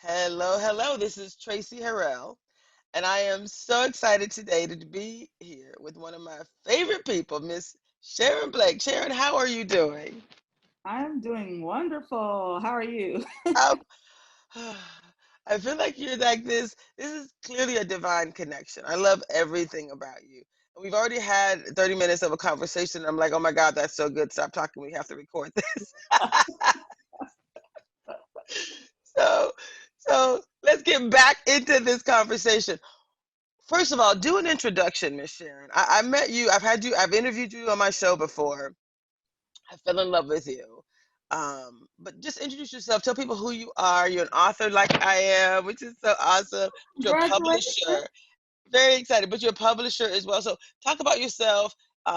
Hello, hello. This is Traci Harrell, and I am so excited today to be here with one of my favorite people, Miss Sharon Blake. Sharon, how are you doing? I'm doing wonderful. How are you? Um, I feel like you're like this. This is clearly a divine connection. I love everything about you. And we've already had 30 minutes of a conversation. I'm like, oh my God, that's so good. Stop talking. We have to record this. So, so let's get back into this conversation. First of all, do an introduction, Miss Sharon. I met you. I've interviewed you on my show before. I fell in love with you. But just introduce yourself. Tell people who you are. You're an author like I am, which is so awesome. But you're a Congratulations. publisher. Very excited. But you're a publisher as well. So talk about yourself.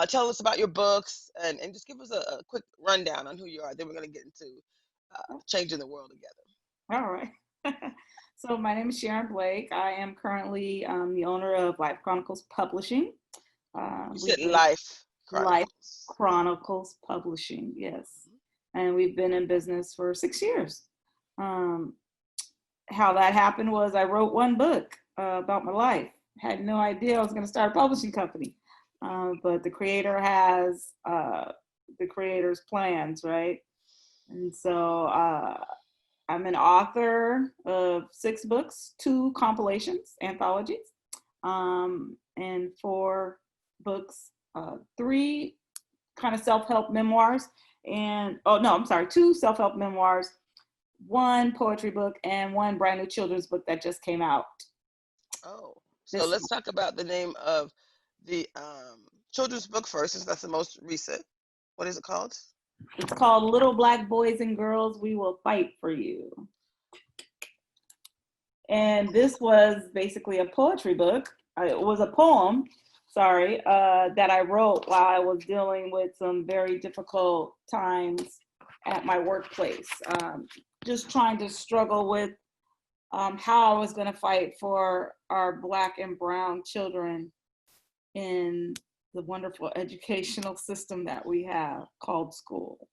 Tell us about your books and just give us a quick rundown on who you are. Then we're going to get into changing the world together. All right. So my name is Sharon Blake. I am currently the owner of Life Chronicles Publishing. You said We've been Life Life Chronicles. Chronicles Publishing, yes. And we've been in business for 6 years. Um, how that happened was I wrote one book about my life. Had no idea I was going to start a publishing company. But the creator has the creator's plans, right? And so I'm an author of 6 books, 2 compilations, anthologies, and 4 books, 3 kind of self-help memoirs, and oh no, I'm sorry, 2 self-help memoirs, 1 poetry book, and 1 brand new children's book that just came out Oh, so this let's month. talk about the name of the children's book first, since that's the most recent. What is it called? It's called Little Black Boys and Girls, We Will Fight for You. And this was basically a poetry book. It was a poem, sorry, that I wrote while I was dealing with some very difficult times at my workplace. Just trying to struggle with how I was going to fight for our Black and Brown children in the wonderful educational system that we have called school.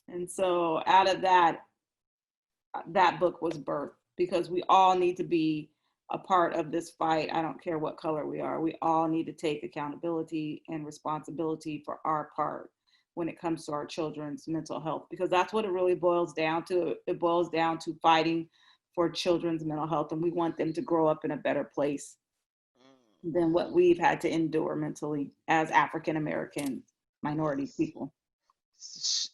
And so out of that, that book was birthed because we all need to be a part of this fight. I don't care what color we are. We all need to take accountability and responsibility for our part when it comes to our children's mental health, because that's what it really boils down to. It boils down to fighting for children's mental health, and we want them to grow up in a better place than what we've had to endure mentally as African American minority Yes. people. Sh-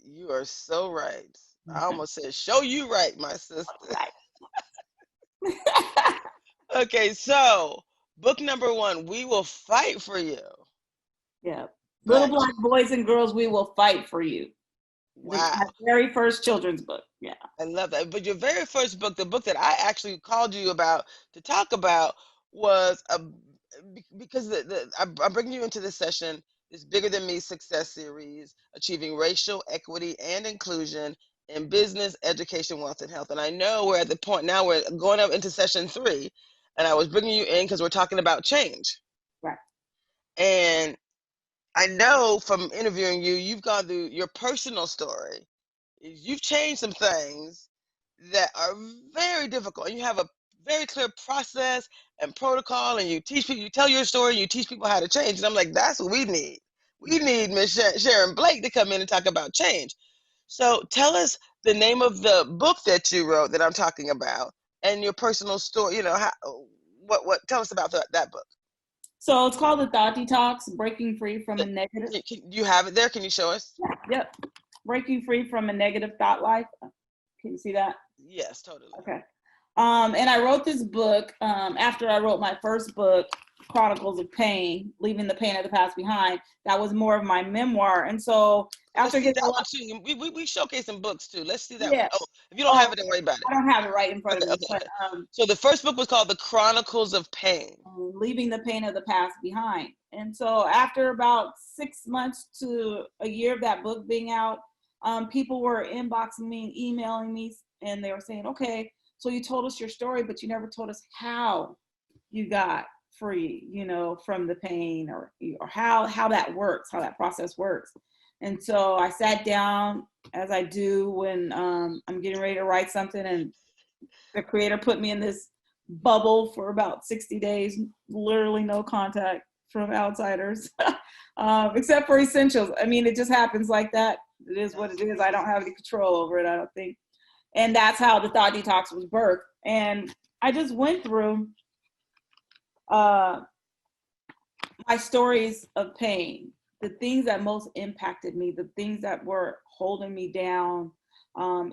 You are so right. I Okay. almost said, show you right, my sister. Right. Okay, so book number one, We Will Fight for You. Yeah. Little Black Black children. Boys and Girls, We Will Fight for You. My Wow. very first children's book. Yeah. I love that. But your very first book, the book that I actually called you about to talk about, was because I'm bringing you into this session, this Bigger Than Me success series, achieving racial equity and inclusion in business, education, wealth, and health. And I know we're at the point now we're going up into session three, and I was bringing you in because we're talking about change. Right. And I know from interviewing you, you've gone through your personal story. You've changed some things that are very difficult. And you have a very clear process and protocol, and you teach people, you tell your story, and you teach people how to change. And I'm like, that's what we need. We need Miss Sharon Blake to come in and talk about change. So tell us the name of the book that you wrote that I'm talking about, and your personal story. What? Tell us about that book. So it's called the Thought Detox, breaking free from a negative. Can you have it there? Can you show us? Yep. Breaking free from a negative thought life. Can you see that? Yes, totally. Okay. And I wrote this book after I wrote my first book, Chronicles of Pain, Leaving the Pain of the Past Behind. That was more of my memoir. And so Let's after see getting a that lot, one too. We showcase some books too. Let's see that one. yeah. Oh, if you don't Oh, have it, don't worry about it. I don't have it right in front of Okay, me, okay, but okay. So the first book was called The Chronicles of Pain. leaving the pain of the past behind. And so after about 6 months to a year of that book being out, people were inboxing me and emailing me, and they were saying, okay, so you told us your story, but you never told us how you got free, from the pain, or how that works, how that process works. And so I sat down, as I do when I'm getting ready to write something, and the creator put me in this bubble for about 60 days, literally no contact from outsiders, except for essentials. I mean, it just happens like that. It is what it is. I don't have any control over it, I don't think. And that's how the Thought Detox was birthed. And I just went through my stories of pain, the things that most impacted me, the things that were holding me down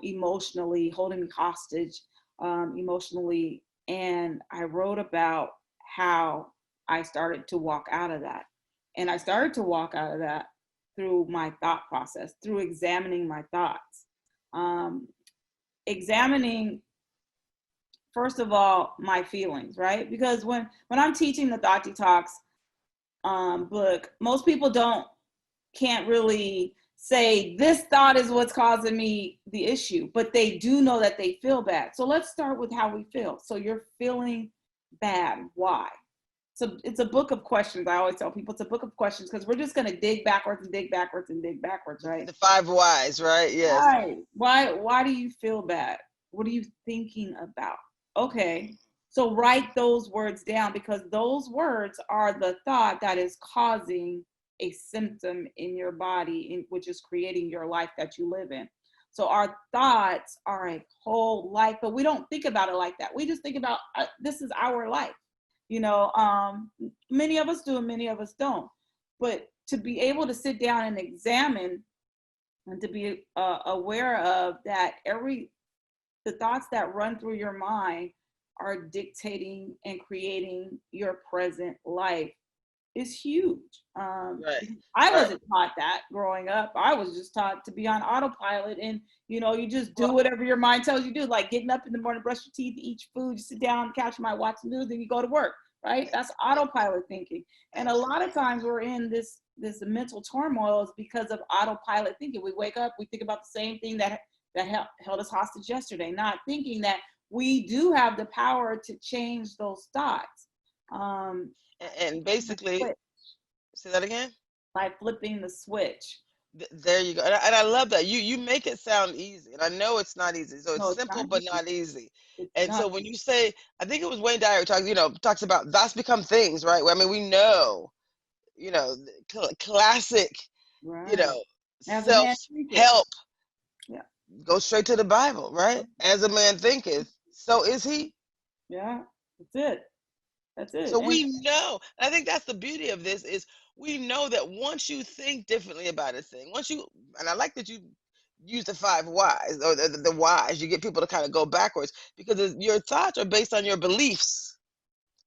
emotionally, holding me hostage emotionally. And I wrote about how I started to walk out of that. And I started to walk out of that through my thought process, through examining my thoughts. Examining, first of all, my feelings, right? Because when I'm teaching the Thought Detox book, most people can't really say this thought is what's causing me the issue, but they do know that they feel bad. So let's start with how we feel. So you're feeling bad. Why? So it's a book of questions. I always tell people it's a book of questions because we're just going to dig backwards and dig backwards and dig backwards, right? The 5 whys, right? Yes. Right. Why do you feel bad? What are you thinking about? Okay. So write those words down, because those words are the thought that is causing a symptom in your body, which is creating your life that you live in. So our thoughts are a whole life, but we don't think about it like that. We just think about this is our life. You know, many of us do and many of us don't. But to be able to sit down and examine and to be aware of that, the thoughts that run through your mind are dictating and creating your present life is huge. Right. I Right. wasn't taught that growing up. I was just taught to be on autopilot, and you just do Well, whatever your mind tells you to do, like getting up in the morning, brush your teeth, eat your food, you sit down on the couch, you might watch the news, then you go to work, right? That's autopilot thinking. And a lot of times we're in this mental turmoil is because of autopilot thinking. We wake up, we think about the same thing that held us hostage yesterday, not thinking that we do have the power to change those thoughts. and basically, say that again. By flipping the switch. There you go. And I love that. You make it sound easy. And I know it's not easy. So it's No, it's simple not but easy. not easy. It's And not so when you say, I think it was Wayne Dyer talks about thoughts become things, right? Where, I mean, we know, classic, you right. know, As a man thinketh. self-help, Yeah. go straight to the Bible, right? As a man thinketh, so is he. Yeah. That's it. That's it. So And we know, and I think that's the beauty of this is we know that once you think differently about a thing, and I like that you use the 5 whys or the whys, you get people to kind of go backwards because your thoughts are based on your beliefs.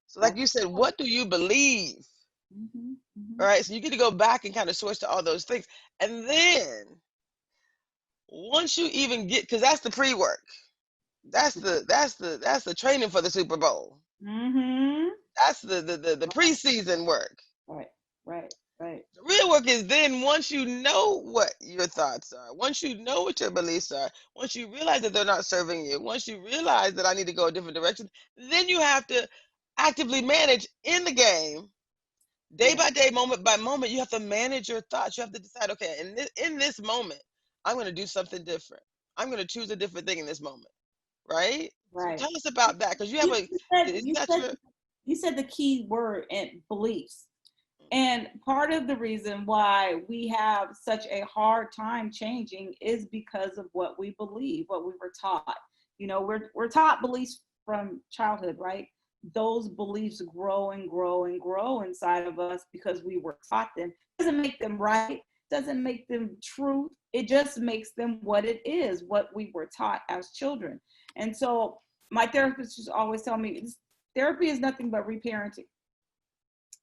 So like that's you said, what do you believe? mm-hmm, mm-hmm. All right, so you get to go back and kind of source to all those things. And then once you even get, because that's the pre-work, that's the training for the Super Bowl. Mm-hmm. That's the preseason work. Right. Right. Right. The real work is then once you know what your thoughts are, once you know what your beliefs are, once you realize that they're not serving you, once you realize that I need to go a different direction, then you have to actively manage in the game, day Yeah. by day, moment by moment. You have to manage your thoughts. You have to decide, okay, in this moment, I'm going to do something different. I'm going to choose a different thing in this moment, right? So Right. tell us about that because you have You a, said is you that said your, you said the key word in beliefs. And part of the reason why we have such a hard time changing is because of what we believe, what we were taught. We're taught beliefs from childhood, right? Those beliefs grow and grow and grow inside of us because we were taught them. It doesn't make them right, doesn't make them truth. It just makes them what it is, what we were taught as children. And so my therapist just always tell me therapy is nothing but reparenting,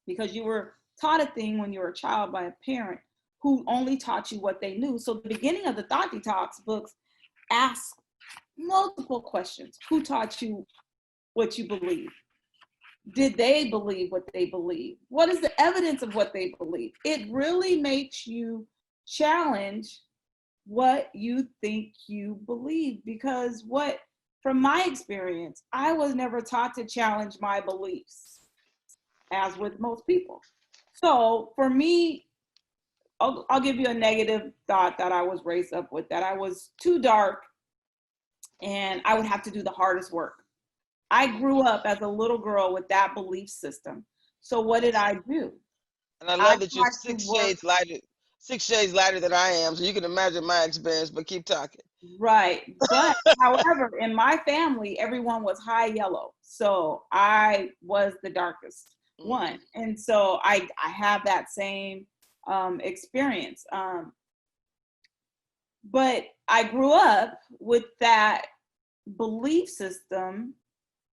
because you were taught a thing when you were a child by a parent who only taught you what they knew. So the beginning of the Thought Detox books ask multiple questions. Who taught you what you believe? Did they believe what they believe? What is the evidence of what they believe? It really makes you challenge what you think you believe, because from my experience, I was never taught to challenge my beliefs, as with most people. So for me, I'll give you a negative thought that I was raised up with, that I was too dark and I would have to do the hardest work. I grew up as a little girl with that belief system. So what did I do? And I I love that you're tried to work. 6 shades lighter than I am, so you can imagine my experience. But keep talking. Right. But however, in my family, everyone was high yellow. So I was the darkest Hmm. one. And so I have that same experience. But I grew up with that belief system.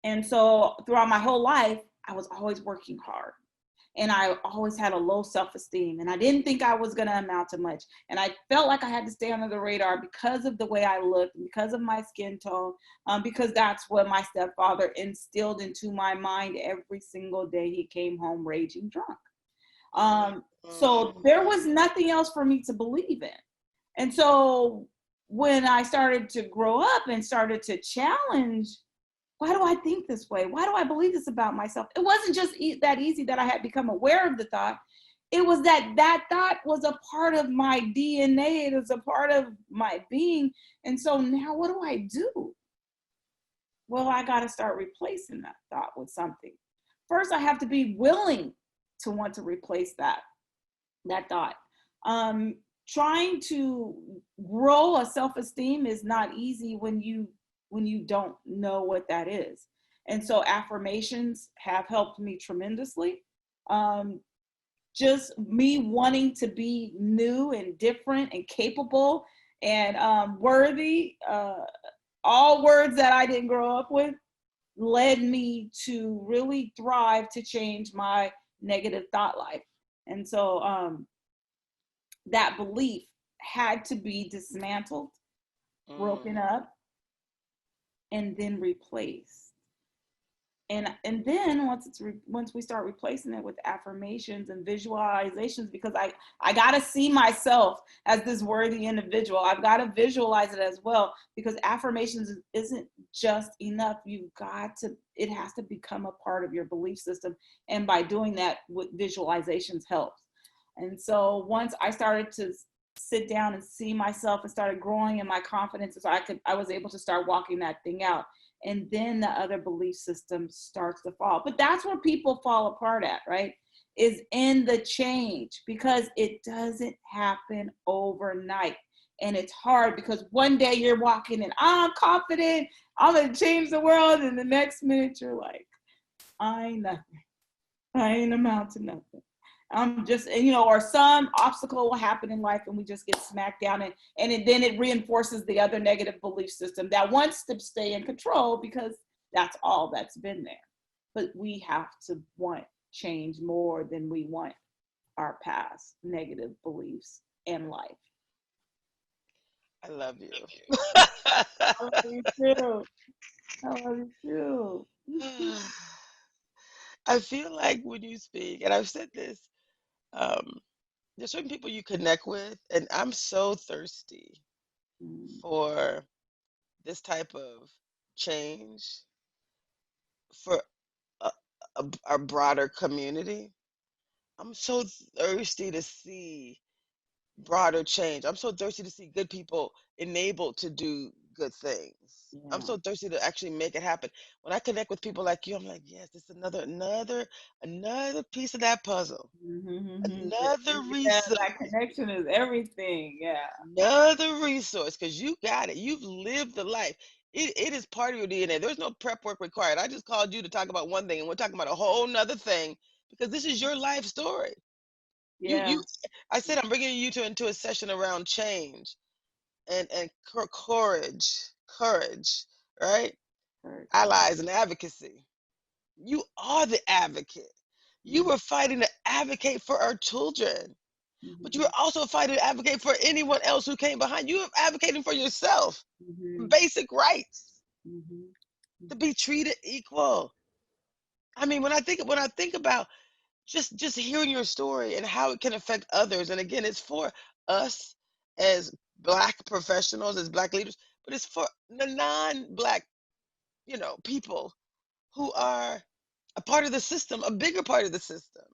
And so throughout my whole life, I was always working hard. And I always had a low self-esteem, and I didn't think I was going to amount to much, and I felt like I had to stay under the radar because of the way I looked, because of my skin tone, because that's what my stepfather instilled into my mind every single day he came home raging drunk. So Hmm. there was nothing else for me to believe in. And so when I started to grow up and started to challenge, why do I think this way? Why do I believe this about myself? It wasn't just that easy that I had become aware of the thought. It was that that thought was a part of my DNA. It was a part of my being. And so now what do I do? Well, I got to start replacing that thought with something. First, I have to be willing to want to replace that thought. Um, Trying to grow a self-esteem is not easy when you don't know what that is. And so affirmations have helped me tremendously. Um, just me wanting to be new and different and capable and worthy, all words that I didn't grow up with, led me to really thrive to change my negative thought life. And so that belief had to be dismantled, broken Hmm. up, and then replaced. And then once we start replacing it with affirmations and visualizations, because I got to see myself as this worthy individual. I've got to visualize it as well, because affirmations isn't just enough. You've got to, it has to become a part of your belief system, and by doing that with visualizations helps. And so once I started to sit down and see myself and started growing in my confidence, so I was able to start walking that thing out, and then the other belief system starts to fall. But that's where people fall apart at, right? Is in the change, because it doesn't happen overnight. And it's hard because one day you're walking and I'm confident, I'm gonna change the world, and the next minute you're like, I ain't nothing. I ain't amount to nothing. I'm just, and, or some obstacle will happen in life and we just get smacked down, then it reinforces the other negative belief system that wants to stay in control because that's all that's been there. But we have to want change more than we want our past negative beliefs in life. I love you. I love you too. I love you too. I feel like when you speak, and I've said this, um, there's certain people you connect with, and I'm so thirsty for this type of change for a, a broader community. I'm so thirsty to see broader change. I'm so thirsty to see good people enabled to do good things. I'm Yeah. so thirsty to actually make it happen. When I connect with people like you, I'm like, yes, it's another piece of that puzzle. Mm-hmm. Another Yeah, resource. that connection is everything. Yeah. Another resource, because you got it. You've lived the life. It is part of your DNA. There's no prep work required. I just called you to talk about one thing, and we're talking about a whole nother thing because this is your life story. Yeah. You. I said I'm bringing you into a session around change and courage, right? Correct. Allies and advocacy. You are the advocate. You Yeah. were fighting to advocate for our children, but you Mm-hmm. were also fighting to advocate for anyone else who came behind you. Were advocating for yourself, Mm-hmm. basic rights Mm-hmm. to be treated equal. I mean, when I think about just hearing your story and how it can affect others, and again, it's for us as Black professionals, as Black leaders, but it's for the non-Black, people who are a part of the system, a bigger part of the system.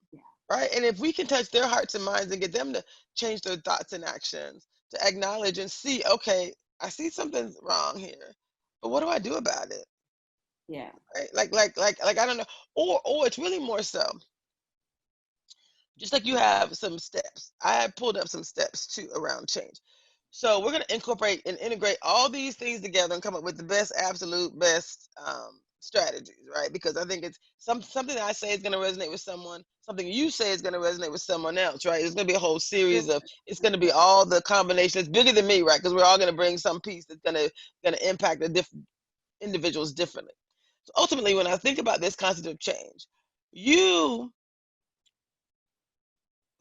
right? And if we can touch their hearts and minds and get them to change their thoughts and actions, to acknowledge and see, okay, I see something's wrong here, but what do I do about it? Yeah. Right? Like I don't know. Or it's really more so, just like you have some steps. I have pulled up some steps too around change. So we're gonna incorporate and integrate all these things together and come up with the best, absolute best strategies, right? Because I think it's something that I say is gonna resonate with someone, something you say is gonna resonate with someone else, right? It's gonna be a whole series of. It's gonna be all the combination. It's bigger than me, right? Because we're all gonna bring some piece that's gonna impact the different individuals differently. So ultimately, when I think about this concept of change, you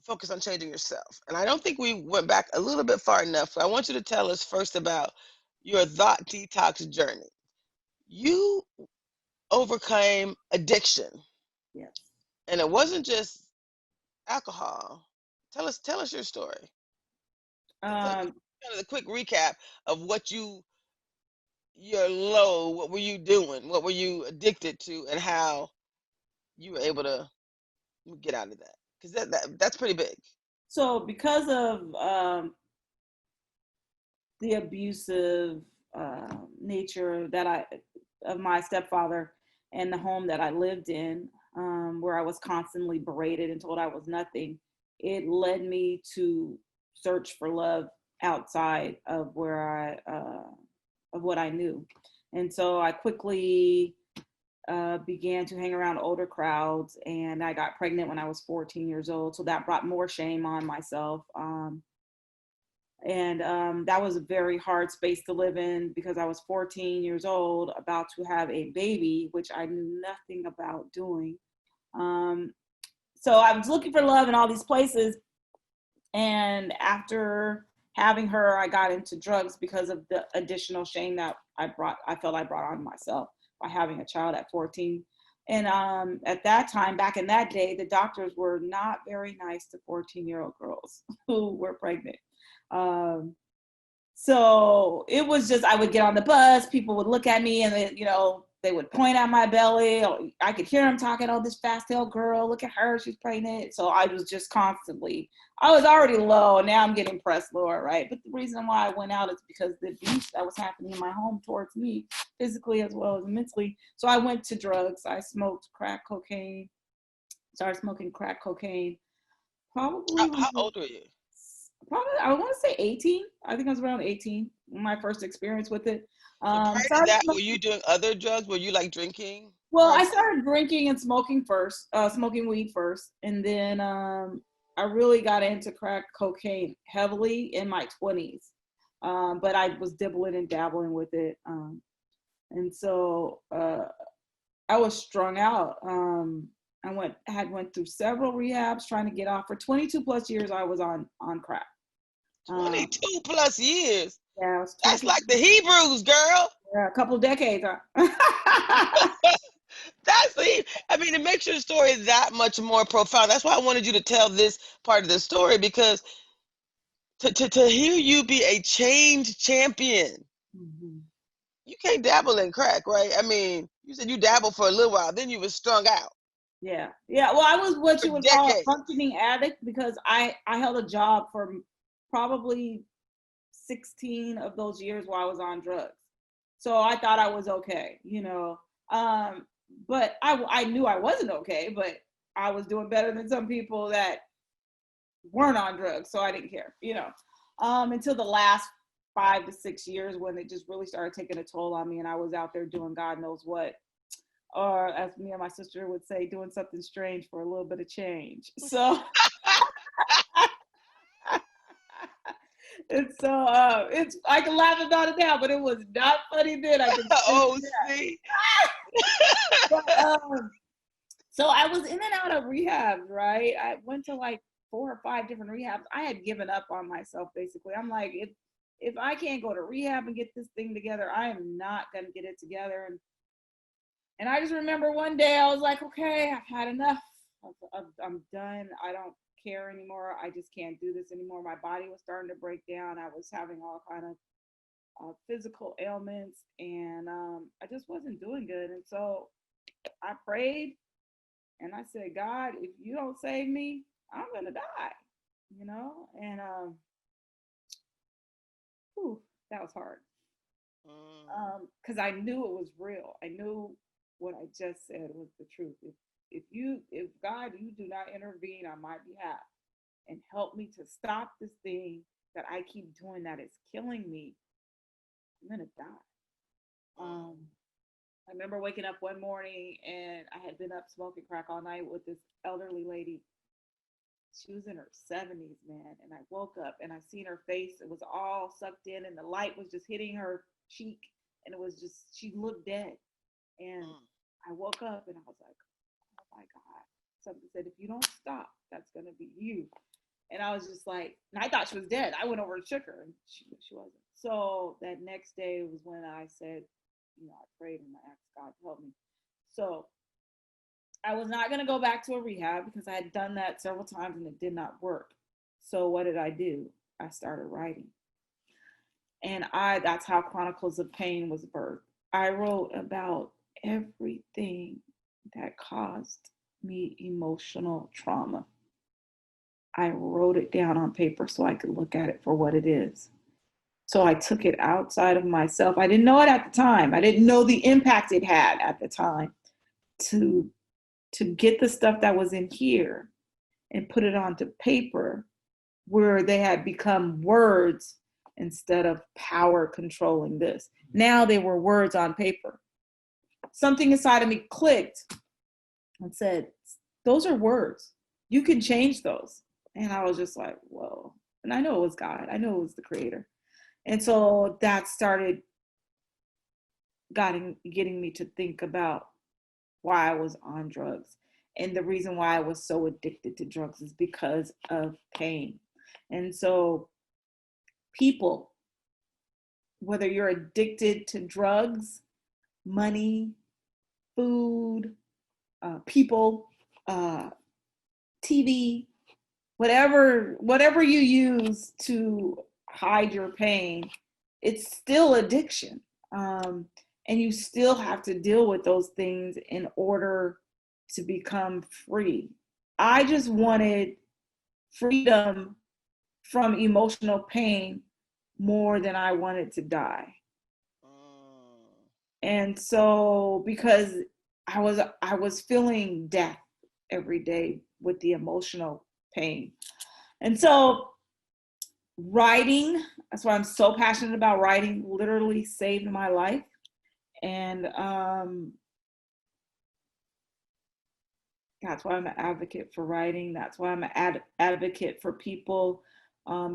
focus on changing yourself. And I don't think we went back a little bit far enough. So I want you to tell us first about your thought detox journey. You overcame addiction, Yes. and it wasn't just alcohol. Tell us your story. Um, Kind of the quick recap of what your low, what were you doing? What were you addicted to, and how you were able to get out of that? Because that's pretty big. so because of the abusive nature that I of my stepfather and the home that I lived in, where I was constantly berated and told I was nothing, it led me to search for love outside of where I of what I knew, and so I quickly began to hang around older crowds, and I got pregnant when I was 14 years old. So that brought more shame on myself. And that was a very hard space to live in because I was 14 years old, about to have a baby, which I knew nothing about doing. Um, so I was looking for love in all these places. And after having her, I got into drugs because of the additional shame that I felt I brought on myself by having a child at 14. And at that time, back in that day, the doctors were not very nice to 14-year-old girls who were pregnant. Um, so it was just, I would get on the bus, people would look at me and they would point at my belly. Or I could hear them talking, oh, this fast tail girl, look at her, she's pregnant. So I was just constantly, I was already low. Now I'm getting pressed lower, right? But the reason why I went out is because the abuse that was happening in my home towards me, physically as well as mentally. So I went to drugs. I smoked crack cocaine, started smoking crack cocaine probably when How I was old were you? probably, I want to say 18. I think I was around 18 when my first experience with it. So prior to Started that, were you doing other drugs? Were you like drinking Well, prior I to that? started drinking and smoking first, smoking weed first, and then I really got into crack cocaine heavily in my 20s. But I was dibbling and dabbling with it, and so I was strung out. I went through several rehabs trying to get off. For 22 plus years, I was on crack. Um, 22 plus years. yeah, it was That's 22, like the Hebrews, girl. yeah, a couple of decades. Huh? That's the. I mean, it makes your story that much more profound. That's why I wanted you to tell this part of the story because to hear you be a change champion, Mhm. you can't dabble in crack, right? I mean, you said you dabbled for a little while, then you were strung out Yeah, yeah. Well, I was what for you would call a decades. functioning addict because I held a job for probably 16 of those years while I was on drugs. So I thought I was okay. Um, but I knew I wasn't okay, but I was doing better than some people that weren't on drugs, so I didn't care. Until the last 5 to 6 years when it just really started taking a toll on me, and I was out there doing God knows what, or as me and my sister would say, doing something strange for a little bit of change. So it's I can laugh about it now, but it was not funny then. I can tell Oh, you that. see, But, so I was in and out of rehabs, right? I went to like 4 or 5 different rehabs. I had given up on myself basically. I'm like, if I can't go to rehab and get this thing together, I am not gonna get it together. And I just remember one day I was like, okay, I've had enough. I'm done. I don't care anymore. I just can't do this anymore. My body was starting to break down. I was having all kind of physical ailments, and I just wasn't doing good. And so I prayed, And I said, God, if you don't save me, I'm gonna die, you know? And whew, that was hard. Mm. Because I knew it was real. I knew what I just said was the truth. If God, you do not intervene on my behalf and help me to stop this thing that I keep doing that is killing me, I'm gonna die. Mm. Um, I remember waking up one morning and I had been up smoking crack all night with this elderly lady. She was in her 70s, man. And I woke up and I seen her face. It was all sucked in and the light was just hitting her cheek. And it was just, she looked dead. And Mm. I woke up and I was like, oh my God. Something said, if you don't stop, that's going to be you. And I was just like, and I thought she was dead. I went over and shook her and she wasn't. So that next day was when I said, I prayed and I asked God to help me. So I was not going to go back to a rehab because I had done that several times and it did not work. So what did I do? I started writing. And that's how Chronicles of Pain was birthed. I wrote about everything that caused me emotional trauma. I wrote it down on paper so I could look at it for what it is. So I took it outside of myself. I didn't know it at the time. I didn't know the impact it had at the time to get the stuff that was in here and put it onto paper where they had become words instead of power controlling this. Now they were words on paper. Something inside of me clicked and said, those are words. You can change those. And I was just like, whoa. And I know it was God. I know it was the creator. And so that started getting me to think about why I was on drugs. And the reason why I was so addicted to drugs is because of pain. And so people, whether you're addicted to drugs, money, food, people, TV, whatever you use to hide your pain, it's still addiction. And you still have to deal with those things in order to become free. I just wanted freedom from emotional pain more than I wanted to die. Mm. And so because I was feeling death every day with the emotional pain. And so writing, that's why I'm so passionate about writing, literally saved my life. And that's why I'm an advocate for writing. That's why I'm an advocate for people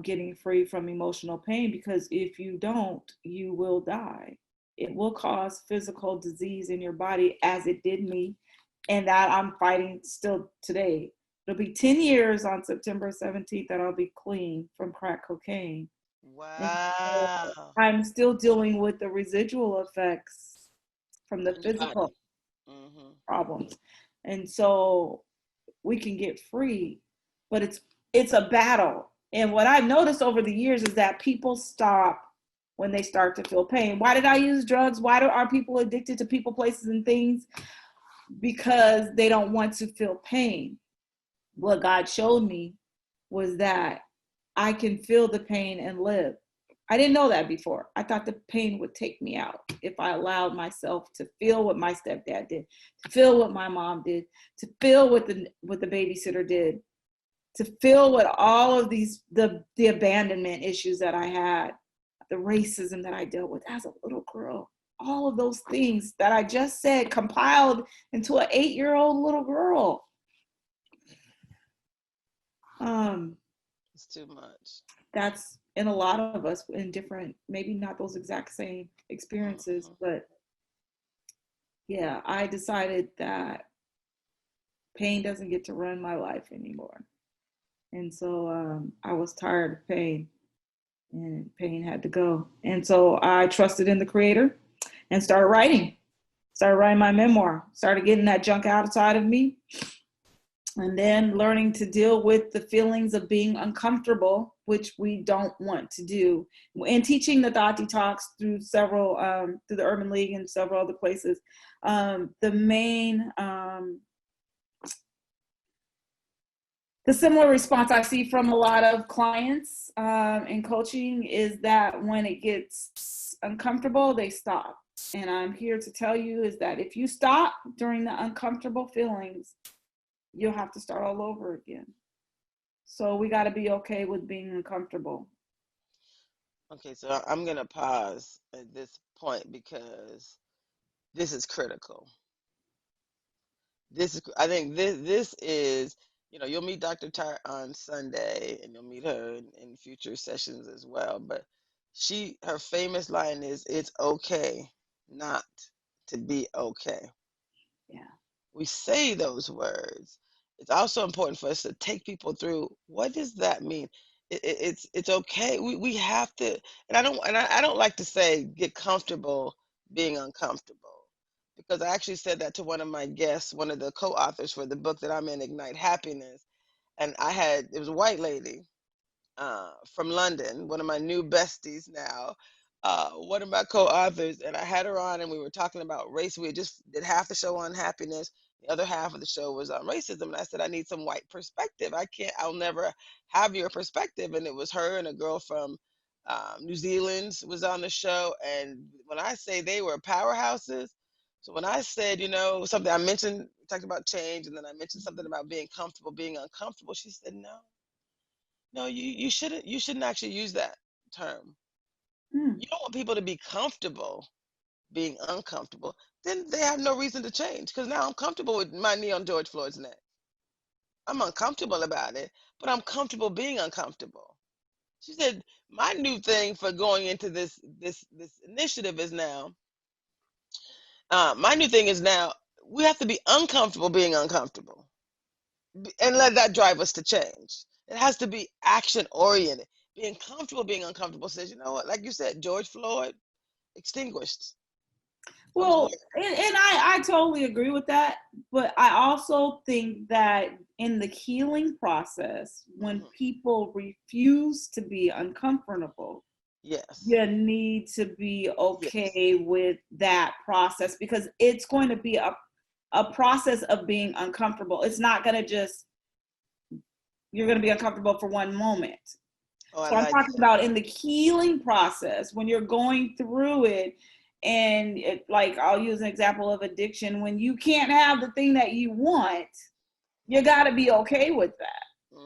getting free from emotional pain, because if you don't, you will die. It will cause physical disease in your body, as it did me, and that I'm fighting still today. It'll be 10 years on September 17th that I'll be clean from crack cocaine. And so Wow. I'm still dealing with the residual effects from the In your body. physical Mm-hmm. problems. And so we can get free, but it's a battle. And what I've noticed over the years is that people stop when they start to feel pain. Why did I use drugs? Are people addicted to people, places, and things? Because they don't want to feel pain. What God showed me was that I can feel the pain and live. I didn't know that before. I thought the pain would take me out if I allowed myself to feel what my stepdad did, to feel what my mom did, to feel what the babysitter did, to feel what all of the abandonment issues that I had, the racism that I dealt with as a little girl, all of those things that I just said compiled into an 8-year-old little girl. Um, It's too much. that's in a lot of us in different, maybe not those exact same experiences, Mm-hmm. but yeah, I decided that pain doesn't get to run my life anymore. And so I was tired of pain, and pain had to go. And so I trusted in the creator and started writing my memoir, started getting that junk outside of me, and then learning to deal with the feelings of being uncomfortable, which we don't want to do, and teaching the thought detox through several through the Urban League and several other places. The main The similar response I see from a lot of clients in coaching is that when it gets uncomfortable, they stop. And I'm here to tell you is that if you stop during the uncomfortable feelings, you'll have to start all over again. So we got to be okay with being uncomfortable. Okay, so I'm gonna pause at this point because this is critical. I think this is, you'll meet Dr. Tart on Sunday, and you'll meet her in future sessions as well. But her famous line is, "It's okay not to be okay." Yeah. We say those words. It's also important for us to take people through, what does that mean? It's okay. We have to, and I don't like to say get comfortable being uncomfortable, because I actually said that to one of my guests, one of the co-authors for the book that I'm in, Ignite Happiness, and it was a white lady, from London, one of my new besties now, one of my co-authors, and I had her on, and we were talking about race. We just did half the show on happiness, the other half of the show was on racism, and I said I need some white perspective. I'll never have your perspective. And it was her and a girl from New Zealand was on the show, and when I say they were powerhouses, so when I said, something, I mentioned, talked about change, and then I mentioned something about being comfortable, being uncomfortable. She said, no. No, you shouldn't actually use that term. Mm, You don't want people to be comfortable being uncomfortable. Then they have no reason to change, because now I'm comfortable with my knee on George Floyd's neck. I'm uncomfortable about it, but I'm comfortable being uncomfortable. She said my new thing for going into this initiative is now, my new thing is now, we have to be uncomfortable being uncomfortable, and let that drive us to change. It has to be action oriented. Being comfortable being uncomfortable says, you know what, like you said, George Floyd extinguished. I was well, worried. and I totally agree with that. But I also think that in the healing process, when Hmm. people refuse to be uncomfortable, Yes. you need to be Yes. okay with that process because it's going to be a process of being uncomfortable. It's not going to just, you're going to be uncomfortable for one moment. Oh, I So I'm like talking that. about in the healing process when you're going through it. And like, I'll use an example of addiction. When you can't have the thing that you want, you got to be okay with that.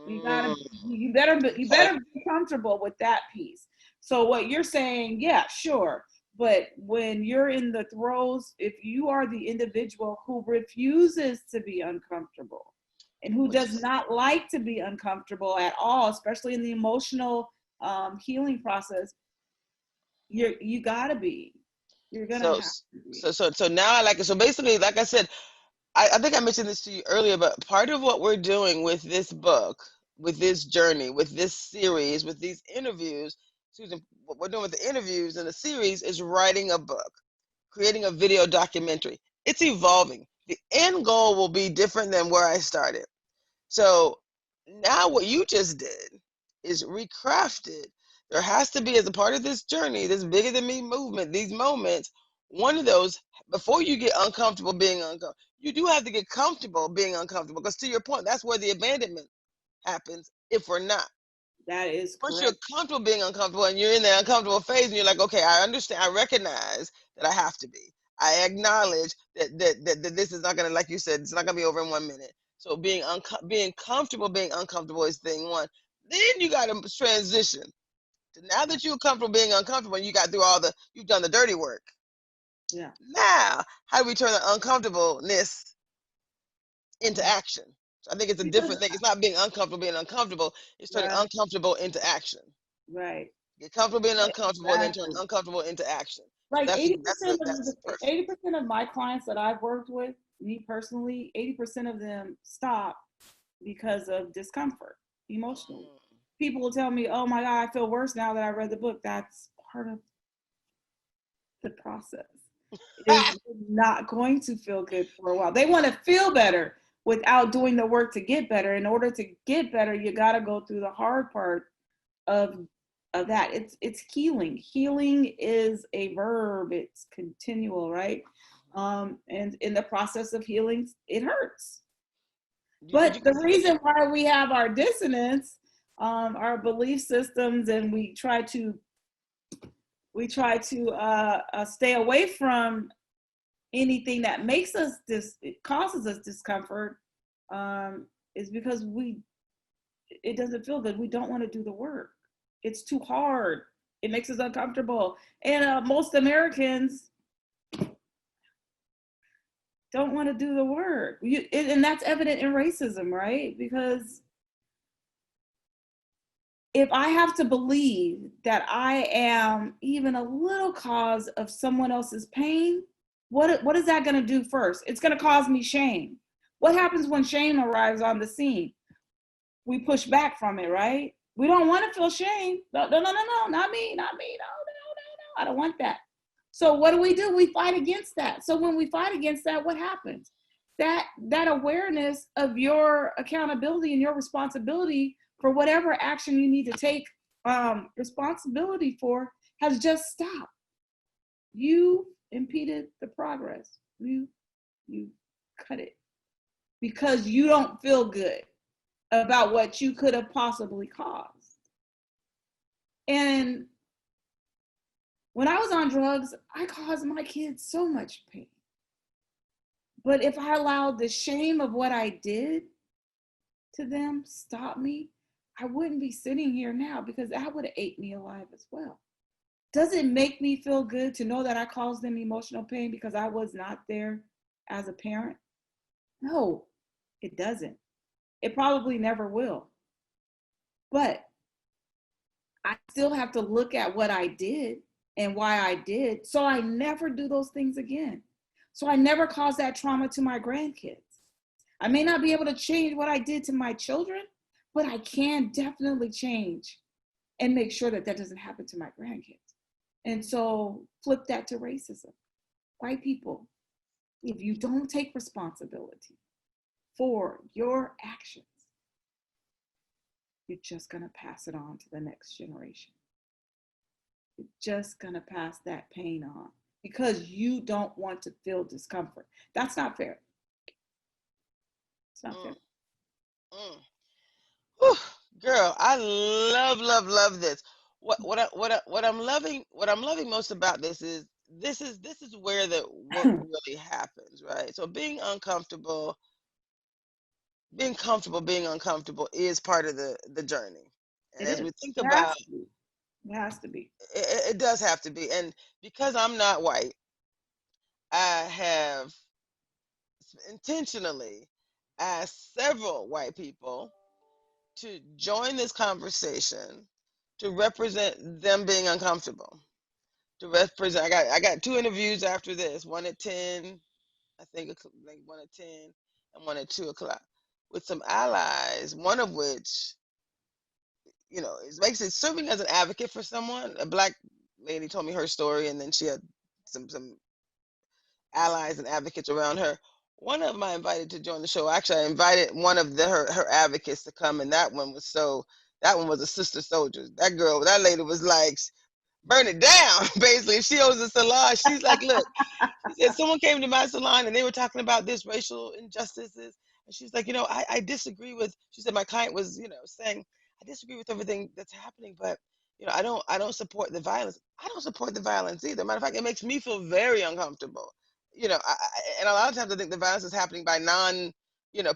You gotta, Mm, you okay. better be comfortable with that piece. So what you're saying, yeah, sure. But when you're in the throes, if you are the individual who refuses to be uncomfortable and who Which does is not like to be uncomfortable at all, especially in the emotional healing process, you gotta be. You're gonna so have to be. so now I like it. So basically, like I said, I think I mentioned this to you earlier, but part of what we're doing with this book, with this journey, with this series, with these interviews, Susan, what we're doing with the interviews and the series is writing a book, creating a video documentary. It's evolving. The end goal will be different than where I started. So now what you just did is recrafted. There has to be, as a part of this journey, this bigger than me movement, these moments, one of those, before you get uncomfortable being uncomfortable, you do have to get comfortable being uncomfortable. Because to your point, that's where the abandonment happens if we're not. That is Once you're correct. comfortable being uncomfortable and you're in the uncomfortable phase and you're like, okay, I understand, I recognize that I have to be. I acknowledge that this is not gonna, like you said, it's not gonna be over in 1 minute. So being comfortable being uncomfortable is thing one. Then you gotta transition to, now that you're comfortable being uncomfortable and you got through you've done the dirty work. Yeah. Now, how do we turn the uncomfortableness into action? So I think it's a Because different thing. It's not being uncomfortable being uncomfortable. It's turning right, uncomfortable into action. right. Get comfortable being uncomfortable, and then turn Exactly. uncomfortable into action. So Like that's perfect. 80% of my clients that I've worked with, me personally, 80% of them stop because of discomfort emotionally. Mm. People will tell me, "Oh my God, I feel worse now that I read the book." That's part of the process. Is not going to feel good for a while. They want to feel better without doing the work to get better. In order to get better, you got to go through the hard part of that. It's healing. Healing is a verb. It's continual, right? And in the process of healing, it hurts. Would But you the consider? reason why we have our dissonance, our belief systems, and we try to stay away from anything that makes us it causes us discomfort, is because it doesn't feel good. We don't want to do the work. It's too hard. It makes us uncomfortable. And most Americans don't want to do the work. And that's evident in racism, right? Because if I have to believe that I am even a little cause of someone else's pain, what is that going to do first? It's going to cause me shame. What happens when shame arrives on the scene? We push back from it, right? We don't want to feel shame. No, no, no, no, no, not me, not me. No, no, no, no. I don't want that. So what do? We fight against that. So when we fight against that, what happens? That awareness of your accountability and your responsibility for whatever action you need to take responsibility for has just stopped. You impeded the progress. You cut it because you don't feel good about what you could have possibly caused. And when I was on drugs, I caused my kids so much pain. But if I allowed the shame of what I did to them stop me, I wouldn't be sitting here now because that would have ate me alive as well. Does it make me feel good to know that I caused them emotional pain because I was not there as a parent? No, it doesn't. It probably never will. But I still have to look at what I did and why I did, so I never do those things again. So I never cause that trauma to my grandkids. I may not be able to change what I did to my children, but I can definitely change and make sure that that doesn't happen to my grandkids. And so flip that to racism. White people, if you don't take responsibility for your actions, you're just going to pass it on to the next generation. You're just going to pass that pain on because you don't want to feel discomfort. That's not fair. It's not fair. Mm, mm. Whew, girl, I love, love, love this. What I'm loving most about this is this is where the work really happens, right? So being comfortable, being uncomfortable is part of the journey. And It as is. we think It has about to be. It has to be. it does have to be. And because I'm not white, I have intentionally asked several white people to join this conversation to represent them being uncomfortable. To represent, I got two interviews after this, one at 10, I think like one at 10 and one at 2 o'clock, with some allies. One of which, is basically serving as an advocate for someone. A black lady told me her story, and then she had some allies and advocates around her. One of them I invited to join the show. Actually, I invited one of her advocates to come, and that one was a sister soldier. That lady was like, burn it down, basically. She owns a salon. She's like, look, she said someone came to my salon and they were talking about this racial injustices. And she's like, I disagree with. She said my client was, saying I disagree with everything that's happening, but I don't support the violence. I don't support the violence either. Matter of fact, it makes me feel very uncomfortable. And a lot of times I think the violence is happening by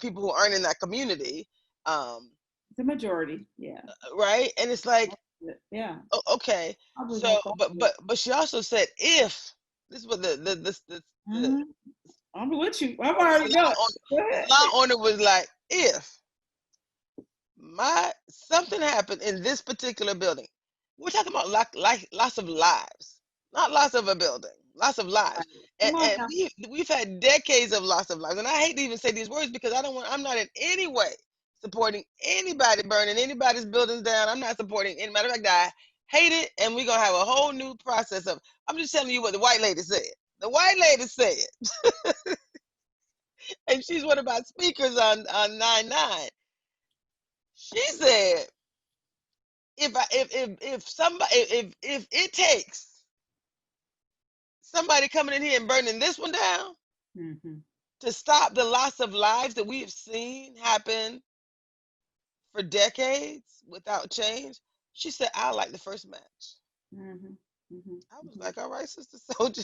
people who aren't in that community, um, The majority. Yeah. right? And it's like, Yeah. okay, Probably so most of it. but she also said if this is what the Mhm. I'm with you. I'm already salon going. Go the ahead. salon owner was like, if my something happened in this particular building, we're talking about like loss of lives, not loss of a building, loss of lives. and, Come on and now. we've had decades of loss of lives, and I hate to even say these words because I'm not in any way supporting anybody burning anybody's buildings down. I'm not supporting any matter of fact, I hate it, and we're gonna have a whole new process of. I'm just telling you what the white lady said. The white lady said, and she's one of our speakers on 9/9. She said, if somebody if it takes somebody coming in here and burning this one down, Hmm. to stop the loss of lives that we have seen happen for decades without change. She said, I like the first match. Mhm. Mhm. I was Mhm. like, all right, Sister Soldier.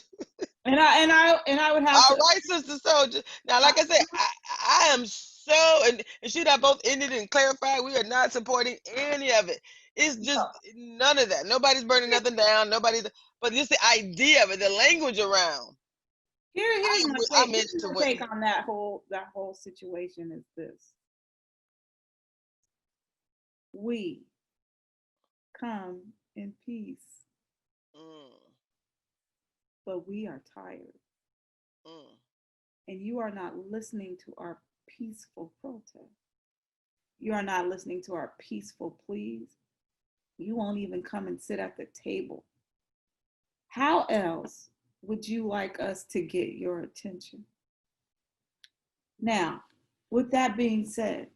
And I would have All to. right, Sister Soldier. Now, like I said, I am so, and she and I both ended and clarified we are not supporting any of it. It's just none of that. Nobody's burning nothing down. Nobody's, but just the idea of it, the language around. Here's my take. I'm Here's into my take witness. on that whole situation is this: we come in peace, Mm, but we are tired, mm, and you are not listening to our peaceful protest. You are not listening to our peaceful pleas. You won't even come and sit at the table. How else would you like us to get your attention? Now, with that being said,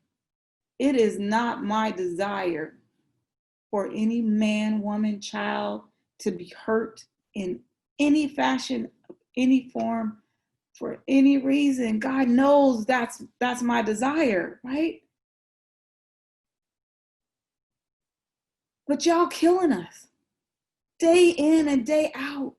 it is not my desire for any man, woman, child to be hurt in any fashion, any form, for any reason. God knows that's my desire, right? But y'all killing us day in and day out.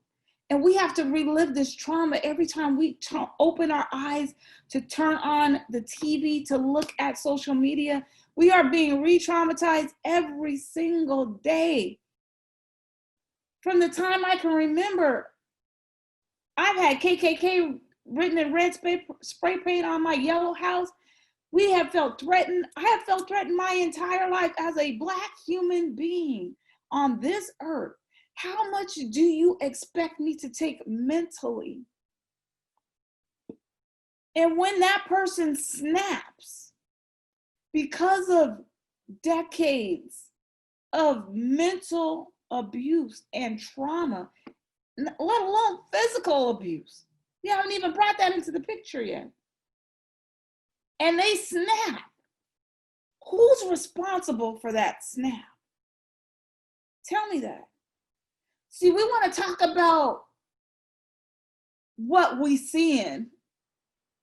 And we have to relive this trauma every time we open our eyes to turn on the TV, to look at social media. We are being re traumatized every single day. From the time I can remember, I've had KKK written in red spray paint on my yellow house. We have felt threatened. I have felt threatened my entire life as a Black human being on this earth. How much do you expect me to take mentally? And when that person snaps because of decades of mental abuse and trauma, let alone physical abuse, you haven't even brought that into the picture yet, and they snap, who's responsible for that snap? Tell me that. See, we want to talk about what we seeing,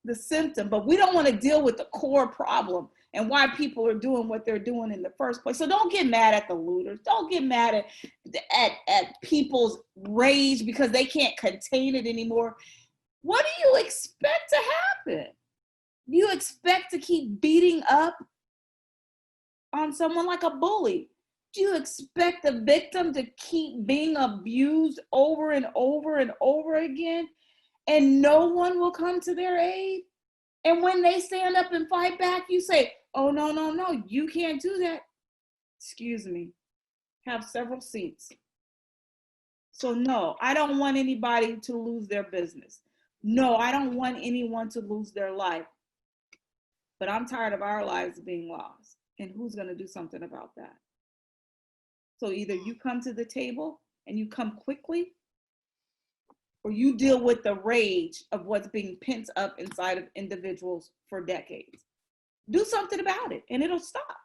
the symptom, but we don't want to deal with the core problem and why people are doing what they're doing in the first place. So don't get mad at the looters. Don't get mad at people's rage because they can't contain it anymore. What do you expect to happen? You expect to keep beating up on someone like a bully? Do you expect the victim to keep being abused over and over and over again and no one will come to their aid? And when they stand up and fight back, you say, oh, no, no, no, you can't do that. Excuse me, have several seats. So, no, I don't want anybody to lose their business. No, I don't want anyone to lose their life. But I'm tired of our lives being lost. And who's going to do something about that? So either you come to the table and you come quickly, or you deal with the rage of what's being pent up inside of individuals for decades. Do something about it and it'll stop.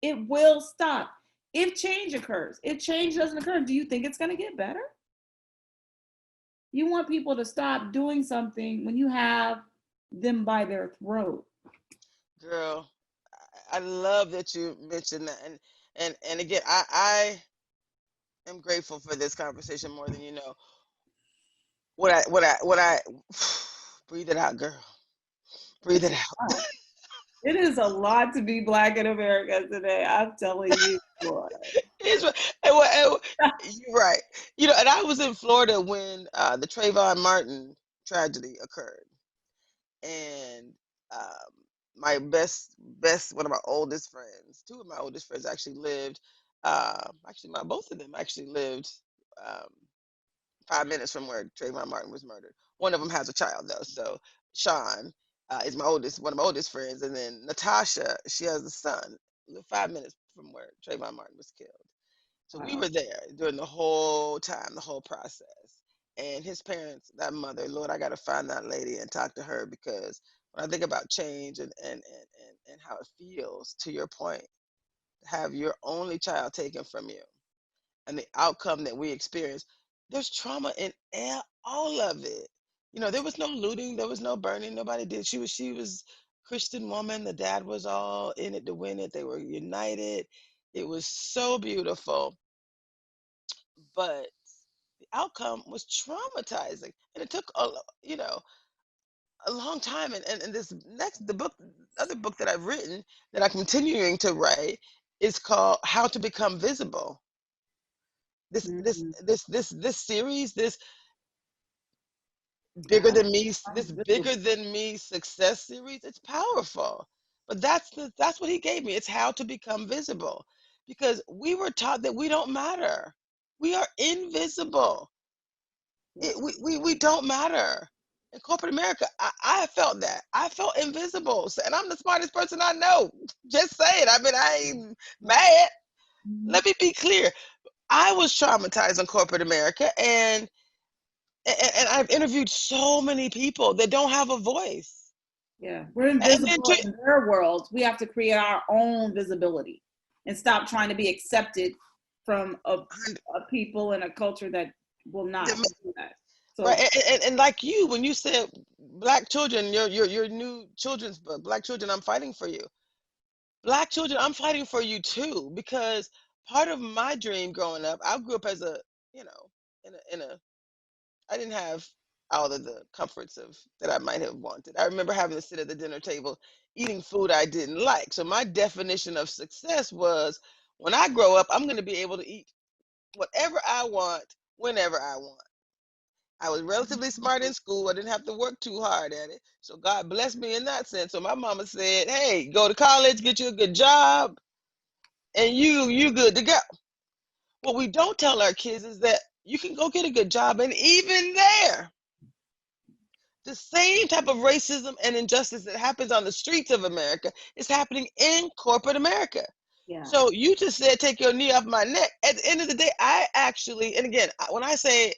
It will stop. If change occurs, if change doesn't occur, do you think it's going to get better? You want people to stop doing something when you have them by their throat. girl, I love that you mentioned that, and again, I am grateful for this conversation more than you know. What I breathe it out, girl. Breathe It's it a out. lot. It is a lot to be Black in America today. I'm telling you, boy. It's you're right. You know, and I was in Florida when the Trayvon Martin tragedy occurred, and um, my best one of my oldest friends, two of my oldest friends actually lived. Actually, my both of them actually lived. Um, 5 minutes from where Trayvon Martin was murdered. One of them has a child though, so Sharon is one of my oldest friends, and then Natasha, she has a son. 5 minutes from where Trayvon Martin was killed. So we Wow. were there during the whole time, the whole process. And his parents, that mother, Lord, I got to find that lady and talk to her because when I think about change and how it feels, to your point, to have your only child taken from you and the outcome that we experience, there's trauma in all of it. There was no looting, there was no burning, nobody did. She was Christian woman. The dad was all in it to win it. They were united. It was so beautiful, but the outcome was traumatizing, and it took a long time. And this next the book other book that I've written that I'm continuing to write is called How to Become Visible. Mhm. This series, How bigger than me I'm this visible. bigger than me success series, it's powerful. But that's what he gave me. It's how to become visible, because we were taught that we don't matter. We are invisible. Yeah. We don't matter. In corporate America, I felt that. I felt invisible. And I'm the smartest person I know. Just saying. I mean, I ain't mad. Mhm. Let me be clear. I was traumatized in corporate America, and I've interviewed so many people that don't have a voice. Yeah, we're And then invisible in their world. We have to create our own visibility and stop trying to be accepted from a people and a culture that will not do that. right, So and like you, when you said black children, your new children's book, Black Children, I'm Fighting for You. Black children, I'm fighting for you too, because part of my dream growing up, I grew up as you know, in a I didn't have all of the comforts of that I might have wanted. I remember having to sit at the dinner table eating food I didn't like. So my definition of success was, when I grow up, I'm going to be able to eat whatever I want whenever I want. I was relatively smart in school. I didn't have to work too hard at it. So God blessed me in that sense. So my mama said, "Hey, go to college, get you a good job, and you good to go." What we don't tell our kids is that you can go get a good job, and even there, the same type of racism and injustice that happens on the streets of America is happening in corporate America. yeah, So you just said, take your knee off my neck. At the end of the day, I actually, and again, when I say I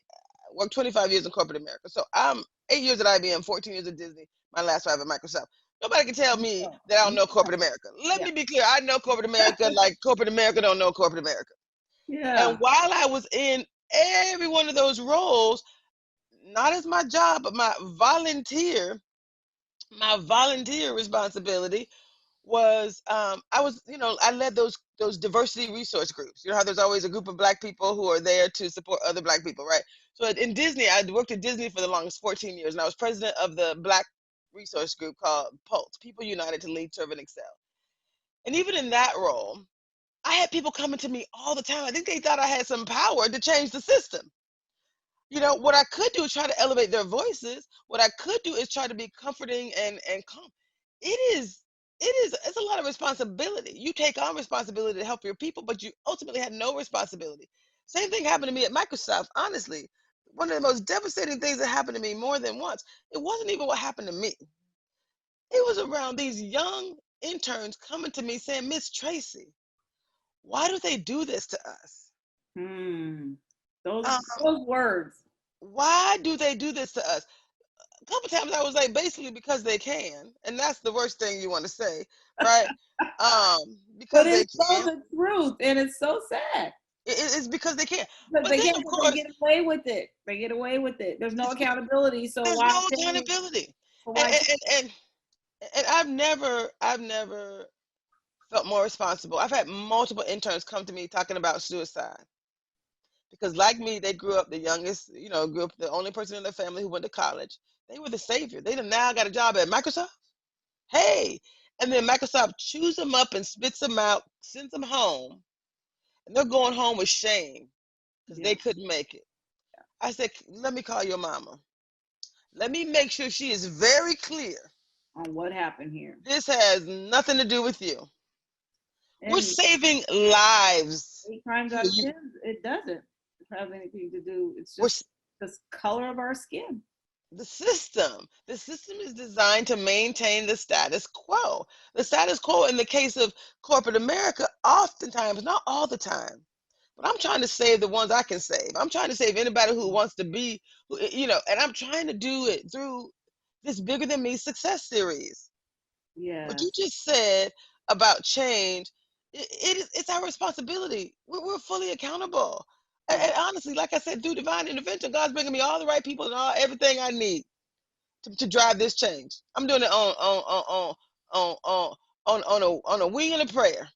worked 25 years in corporate America, so I'm 8 years at IBM, 14 years at Disney, my last 5 at Microsoft. Nobody can tell me no, that I don't no, know corporate America. Let yeah, me be clear. I know corporate America like corporate America don't know corporate America. And yeah, while I was in every one of those roles, not as my job, but my volunteer responsibility was, I led those diversity resource groups. You know how there's always a group of black people who are there to support other black people, right? So in Disney, I worked at Disney for the longest, 14 years, and I was president of the black resource group called PULT, People United to Lead, Serve, and Excel. And even in that role, I had people coming to me all the time. I think they thought I had some power to change the system. What I could do is try to elevate their voices. What I could do is try to be comforting and calm. It's a lot of responsibility. You take on responsibility to help your people, but you ultimately had no responsibility. Same thing happened to me at Microsoft. Honestly, one of the most devastating things that happened to me more than once, it wasn't even what happened to me. It was around these young interns coming to me saying, Miss Tracy, why do they do this to us? hmm. Um, Those words. why do they do this to us? A couple times I was like, basically because they can, and that's the worst thing you want to say, right? But Because they it's so can. the truth, and it's so sad It's because they can. because But they then, can't. of They course, get away with it. They get away with it. There's no it's because accountability. So there's why no change? accountability, So and why and change? and, and I've never felt more responsible. I've had multiple interns come to me talking about suicide because, like me, they grew up the youngest. Grew up the only person in their family who went to college. They were the savior. They done now got a job at Microsoft. Hey, and then Microsoft chews them up and spits them out, sends them home, and they're going home with shame because Yeah, they couldn't make it. I said, let me call your mama. Let me make sure she is very clear. on what happened here. This has nothing to do with you. We're And saving lives. 8 times here. out of 10, it doesn't have anything to do. It's We're just the color of our skin. the system is designed to maintain the status quo. The status quo in the case of corporate America, oftentimes, not all the time, but I'm trying to save the ones I can save. I'm trying to save anybody who wants to be, and I'm trying to do it through this Bigger Than Me success series. What you Yes, just said about change, it's our responsibility. We're fully accountable. And, yeah, and honestly, like I said, through divine intervention, God's bringing me all the right people and everything I need. to drive this change. I'm doing it on a wing and a prayer,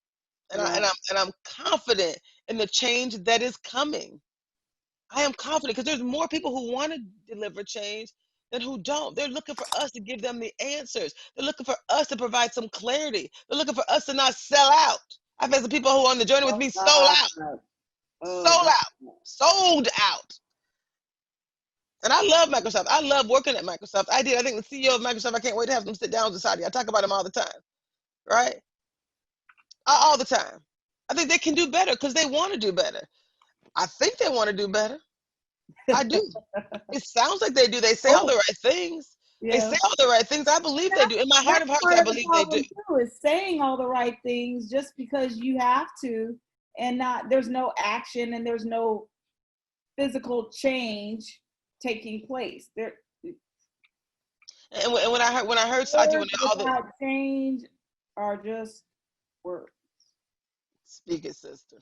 and Right. I'm confident in the change that is coming. I am confident because there's more people who want to deliver change than who don't. They're looking for us to give them the answers. They're looking for us to provide some clarity. They're looking for us to not sell out. I've had some people who are on the journey with Oh me God. Oh sold God. out, sold out. And I love Microsoft. I love working at Microsoft. I did. I think the CEO of Microsoft, I can't wait to have them sit down beside you. I talk about them all the time, right? All the time. I think they can do better because they want to do better. I think they want to do better. I do. It sounds like they do. They say all Oh the right things. They yeah. say all the right things. I believe they That's do. In my heart that's of hearts, part I of the believe they do. problem too, is saying all the right things just because you have to, and not there's no action and there's no physical change taking place. There And when I heard Sachi, when words all the without change are just words. speak it, sister.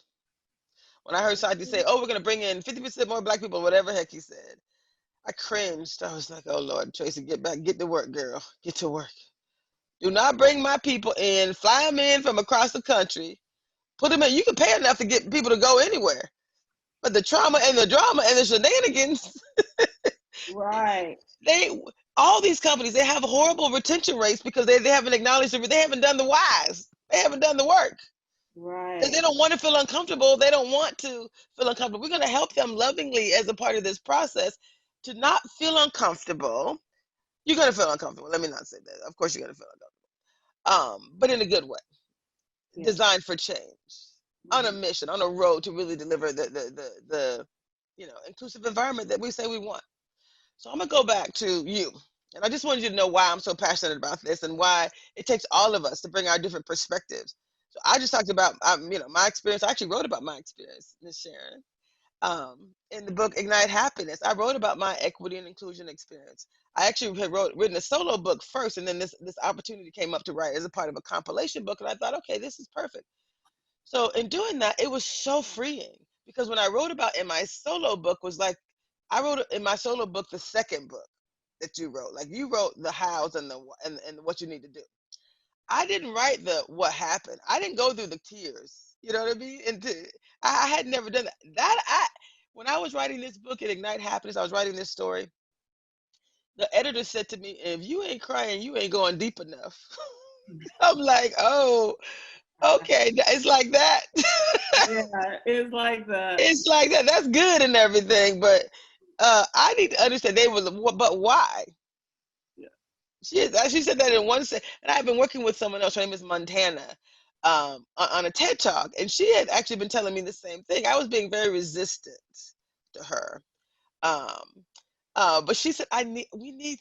When I heard Sachi say, "Oh, we're gonna bring in 50% more black people," whatever the heck he said, I cringed. I was like, "Oh Lord, Tracy, get back, get to work, girl, get to work. Do not bring my people in. Fly them in from across the country. Put them in. You can pay enough to get people to go anywhere, but the trauma and the drama and the shenanigans, Right, they all these companies they have horrible retention rates because they haven't acknowledged it. They haven't done the whys. They haven't done the work because right. they don't want to feel uncomfortable. They don't want to feel uncomfortable. We're going to help them lovingly as a part of this process to not feel uncomfortable. You're going to feel uncomfortable. Let me not say that. Of course, you're going to feel uncomfortable, but in a good way, Yeah. designed for change, on a Mhm. mission, on a road to really deliver the inclusive environment that we say we want. So I'm gonna go back to you. And I just wanted you to know why I'm so passionate about this and why it takes all of us to bring our different perspectives. So I just talked about my experience. I actually wrote about my experience, Miss Sharon. In the book Ignite Happiness, I wrote about my equity and inclusion experience. I actually had written a solo book first, and then this opportunity came up to write as a part of a compilation book, and I thought, okay, this is perfect. So in doing that, it was so freeing because when I wrote about in my solo book was like I wrote in my solo book the second book that you wrote. Like you wrote the hows and and what you need to do. I didn't write the what happened. I didn't go through the tears. You know what I mean? I had never done that. When I was writing this book at Ignite Happiness, I was writing this story. The editor said to me, "If you ain't crying, you ain't going deep enough." I'm like, "Oh, okay, it's like that." Yeah, it's like that. It's like that. That's good and everything, but I need to understand they was. But why? Yeah. She said that in one set, and I've been working with someone else. Her name is Montana, on a TED talk, and she had actually been telling me the same thing. I was being very resistant to her, um, but she said, we need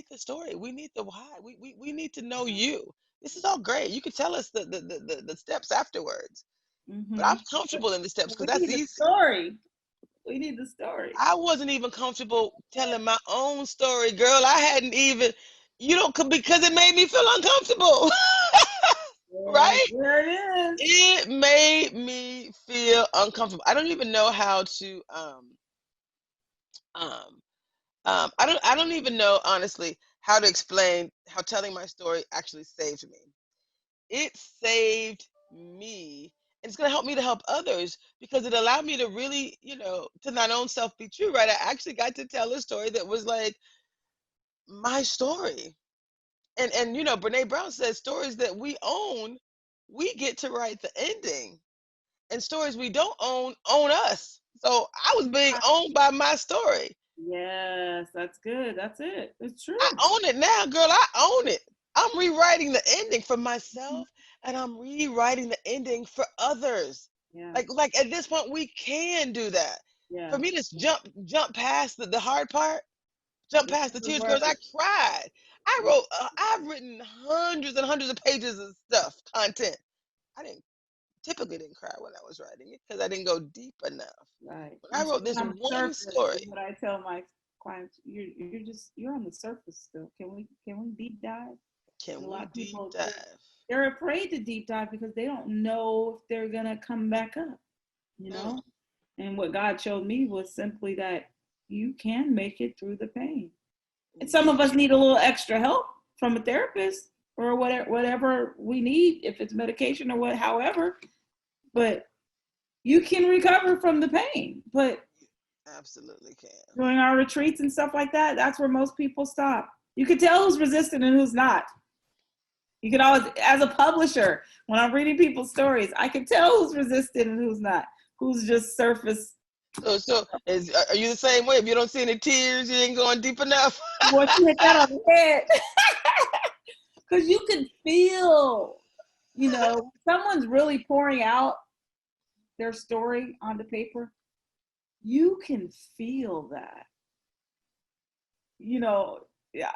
the story, we need the why, we need to know you. This is all great. You could tell us the steps afterwards, but I'm Mm-hmm. comfortable in the steps because We that's need the easy. story. We need the story. I wasn't even comfortable telling my own story, girl. I hadn't even, because it made me feel uncomfortable, Yeah, right? there it is. It made me feel uncomfortable. I don't even know how to, um, I don't even know, honestly, how to explain how telling my story actually saved me. It saved me. And it's going to help me to help others because it allowed me to really, to my own self be true, right? I actually got to tell a story that was like, my story. And Brene Brown says stories that we own, we get to write the ending. And stories we don't own us. So I was being owned by my story. Yes, that's good. That's it. It's I true. own it now, girl. I own it. I'm rewriting the ending for myself and I'm rewriting the ending for others. Yeah. Like at this point we can do that. For Yeah. me to jump past the hard part, jump This past is the the tears, word. girls. I cried. I've written hundreds and hundreds of pages of stuff, content. I didn't typically didn't cry when I was writing it because I didn't go deep enough. Right. But I You're wrote still this on the one surface story. is what I tell my clients. You're on the surface still. Can we deep dive? Can A we lot of deep people dive? they're afraid to deep dive because they don't know if they're gonna come back up, you Mm, know? And what God showed me was simply that you can make it through the pain. And some of us need a little extra help from a therapist or whatever we need, if it's medication or what, however. But you can recover from the pain. But Absolutely can. during our retreats and stuff like that, that's where most people stop. You can tell who's resistant and who's not. You can always, as a publisher, when I'm reading people's stories, I can tell who's resistant and who's not, who's just surface. Are you the same way? If you don't see any tears, you ain't going deep enough. Once you hit that on the head, because you can feel, someone's really pouring out their story onto paper. You can feel that. Yeah,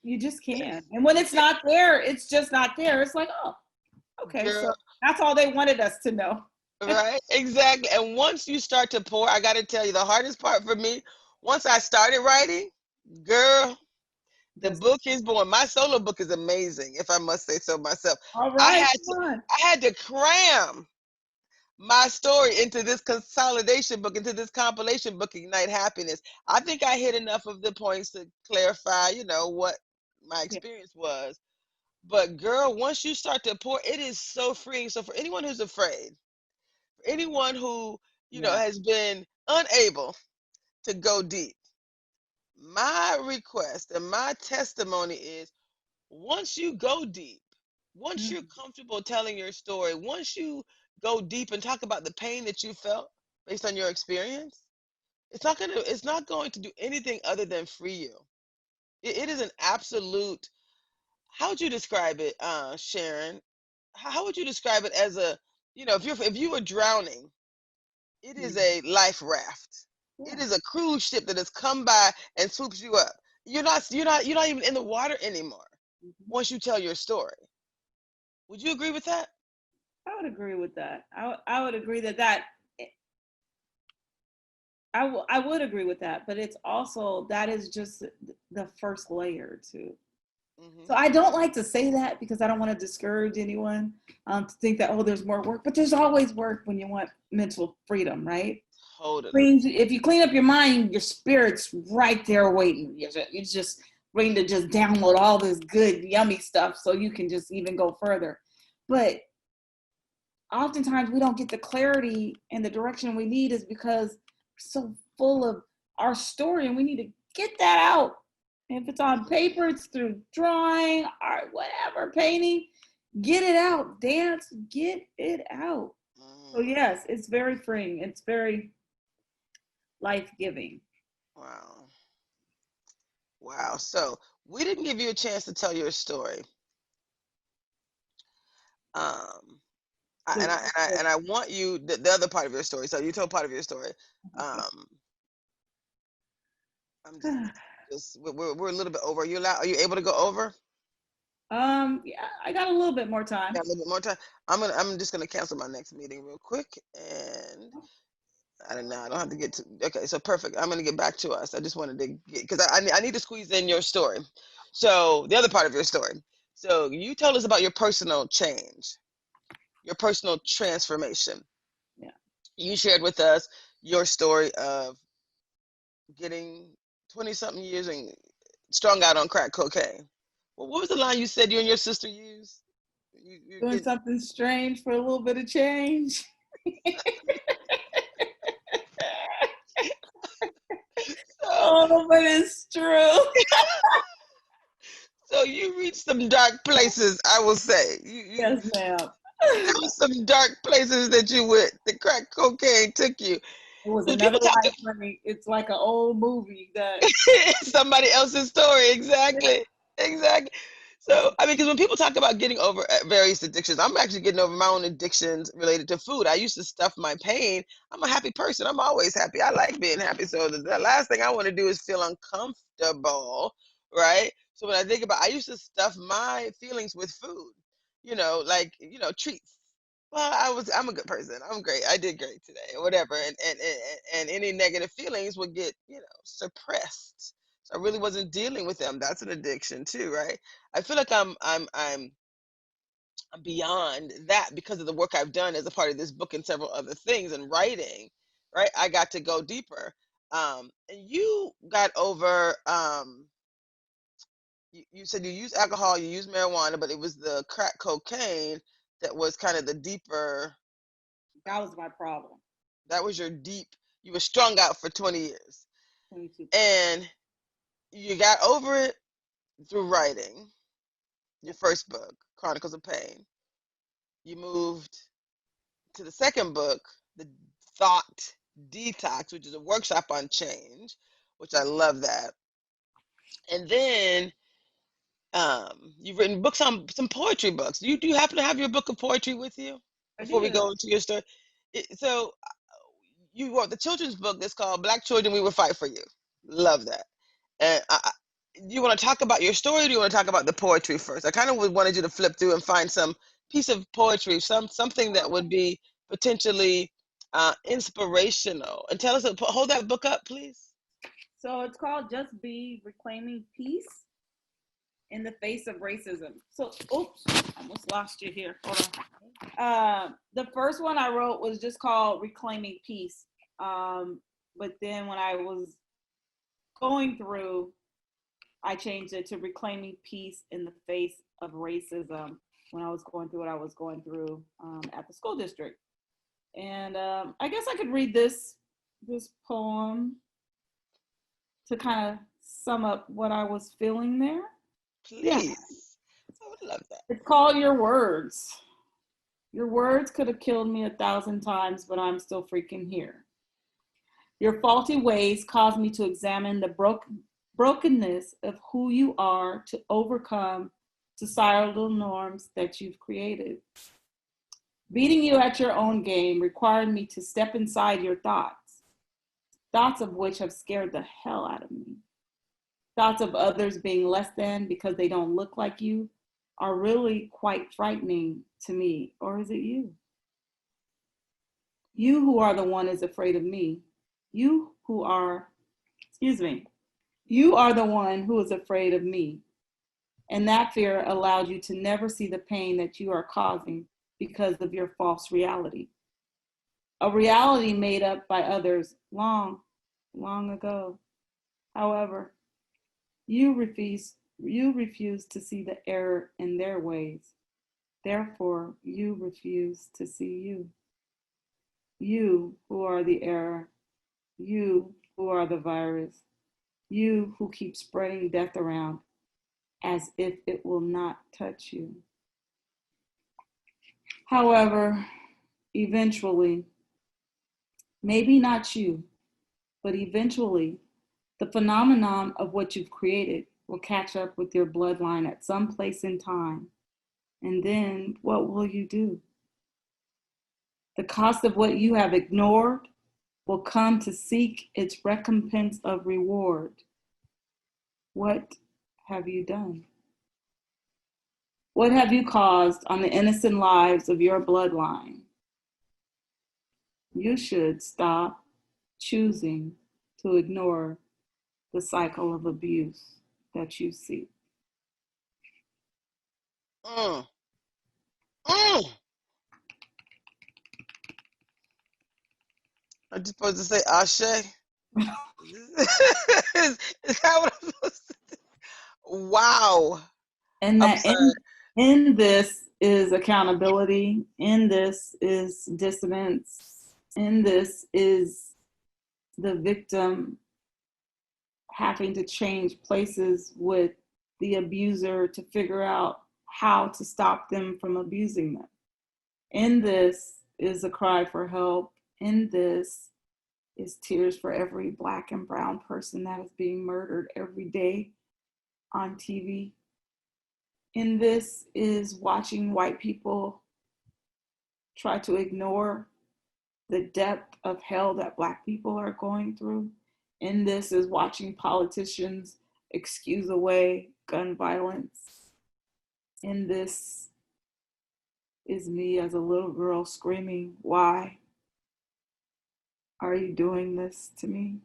you just can. And when it's not there, it's just not there. It's like, oh, okay, Girl, so that's all they wanted us to know. right? Exactly. And once you start to pour, I got to tell you, the hardest part for me, once I started writing, girl, the Just book is born. My solo book is amazing, if I must say so myself. all I right, had come to, on. I had to cram my story into this consolidation book, into this compilation book, Ignite Happiness. I think I hit enough of the points to clarify, what my Yeah. experience was. But girl, once you start to pour, it is so freeing. So for anyone who's afraid, for anyone who, Yeah. has been unable to go deep, my request and my testimony is once you go deep, once you're Mhm. comfortable telling your story, once you go deep and talk about the pain that you felt based on your experience, it's not going to do anything other than free you. It is an absolute. How would you describe it, Sharon? How would you describe it as a, if you were drowning, it is Mhm. a life raft. It Yeah. is a cruise ship that has come by and swoops you up. You're not even in the water anymore Mhm. once you tell your story. Would you agree with that? I would agree with that. I would agree that I would agree with that, but it's also that is just the first layer too. So Hmm. I don't like to say that because I don't want to discourage anyone to think that, oh, there's more work, but there's always work when you want mental freedom, right? Totally. If you clean up your mind, your spirit's right there waiting. It's just waiting to just download all this good, yummy stuff so you can just even go further. But oftentimes we don't get the clarity and the direction we need is because we're so full of our story and we need to get that out. If it's on paper, it's through drawing, art, whatever, painting, get it out. Dance, get it out. So Mm, yes, it's very freeing. It's very life-giving. wow. Wow. So we didn't give you a chance to tell your story. Um, and I want you the other part of your story. So you told part of your story. Um, I'm just we're a little bit over. Are you allowed? Are you able to go over? Yeah, I got a little bit more time. Got a little bit more time. I'm just gonna cancel my next meeting real quick, and I don't know. I don't have to get to. Okay, so perfect. I'm gonna get back to us. I just wanted to get because I need to squeeze in your story. So the other part of your story. So you told us about your personal change, your personal transformation. Yeah. You shared with us your story of getting 20 something years and strung out on crack cocaine. Well, what was the line you said you and your sister used? You're Doing getting something strange for a little bit of change. so Oh, but it's true. so you reached some dark places. I will say Yes, ma'am. there was some dark places that you went. The crack cocaine took you. It was When another people talk life for me. It's like an old movie that. somebody else's story. Exactly. Exactly. It's, So, I mean, because when people talk about getting over various addictions, I'm actually getting over my own addictions related to food. I used to stuff my pain. I'm a happy person. I'm always happy. I like being happy. So, the last thing I want to do is feel uncomfortable, right? So, when I think about I used to stuff my feelings with food, like, treats. Well, I'm a good person. I'm great. I did great today, or whatever. And any negative feelings would get, suppressed. So I really wasn't dealing with them. That's an addiction too, right? I feel like I'm beyond that because of the work I've done as a part of this book and several other things and writing, right? I got to go deeper. And you got over you said you used alcohol, you used marijuana, but it was the crack cocaine that was kind of the deeper. That was my problem. That was your deep. You were strung out for 20 years, 22. and you got over it through writing your first book, Chronicles of Pain. You moved to the second book, The Thought Detox, which is a workshop on change, which I love that. And then you've written books on some poetry books. Do you happen to have your book of poetry with you I before we do. go into your story? So you wrote the children's book that's called Black Children We Will Fight for You. Love that. And do you want to talk about your story, or do you want to talk about the poetry first? I kind of wanted you to flip through and find some piece of poetry, something that would be potentially inspirational. And tell us, hold that book up, please. So it's called Just Be Reclaiming Peace in the Face of Racism. So, oops, I almost lost you here. Hold on. The first one I wrote was just called Reclaiming Peace. But then when I was going through, I changed it to Reclaiming Peace in the Face of Racism when I was going through what I was going through at the school district. And I guess I could read this poem to kind of sum up what I was feeling there. Yeah. Please. I would love that. It's called Your Words. Your words could have killed me 1,000 times, but I'm still freaking here. Your faulty ways cause me to examine the brokenness of who you are to overcome societal norms that you've created. Beating you at your own game required me to step inside your thoughts, thoughts of which have scared the hell out of me. Thoughts of others being less than because they don't look like you are really quite frightening to me. Or is it you? You who are the one is afraid of me. You who are, excuse me, you are the one who is afraid of me. And that fear allowed you to never see the pain that you are causing because of your false reality. A reality made up by others long, long ago. However, you refuse to see the error in their ways. Therefore, you refuse to see you. You who are the error, you who are the virus, you who keep spreading death around as if it will not touch you. However, eventually, maybe not you, but eventually, the phenomenon of what you've created will catch up with your bloodline at some place in time. And then what will you do? The cost of what you have ignored will come to seek its recompense of reward. What have you done? What have you caused on the innocent lives of your bloodline? You should stop choosing to ignore the cycle of abuse that you see. Mm, mm. I'm just supposed to say Ashe? Is that what I'm supposed to do? Wow. And I'm that sorry. in this is accountability, in this is dissonance, in this is the victim having to change places with the abuser to figure out how to stop them from abusing them. In this is a cry for help. In this is tears for every Black and brown person that is being murdered every day on TV. In this is watching white people try to ignore the depth of hell that Black people are going through. In this is watching politicians excuse away gun violence. In this is me as a little girl screaming, why are you doing this to me?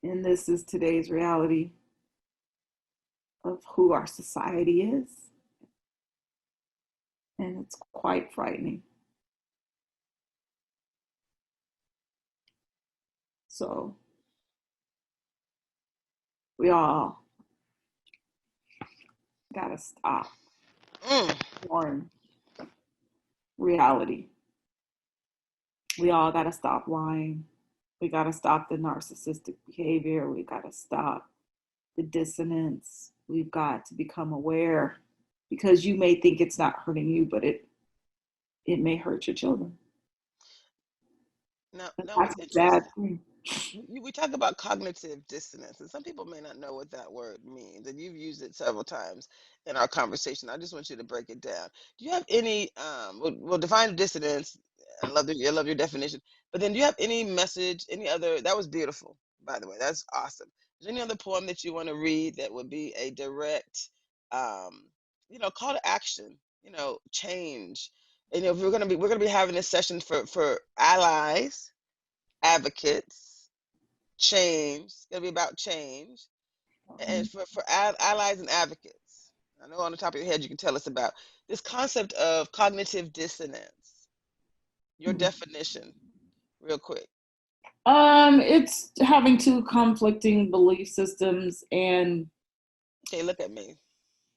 And this is today's reality of who our society is. And it's quite frightening. So we all Gotta stop Mm. ignoring reality. We all gotta stop lying. We gotta stop the narcissistic behavior. We gotta stop the dissonance. We've got to become aware because you may think it's not hurting you, but it may hurt your children. And Now, that's what's a sad interesting? thing. We talk about cognitive dissonance, and some people may not know what that word means, and you've used it several times in our conversation. I just want you to break it down. Do you have any? We'll define dissonance. I love your definition. But then, do you have any message? Any other? That was beautiful, by the way. That's awesome. Is there any other poem that you want to read that would be a direct, um, call to action? Change. And we're gonna be having this session for allies, advocates, change. It's going to be about change. And for allies and advocates, I know on the top of your head you can tell us about this concept of cognitive dissonance. Your definition, real quick. It's having two conflicting belief systems and Okay, look at me.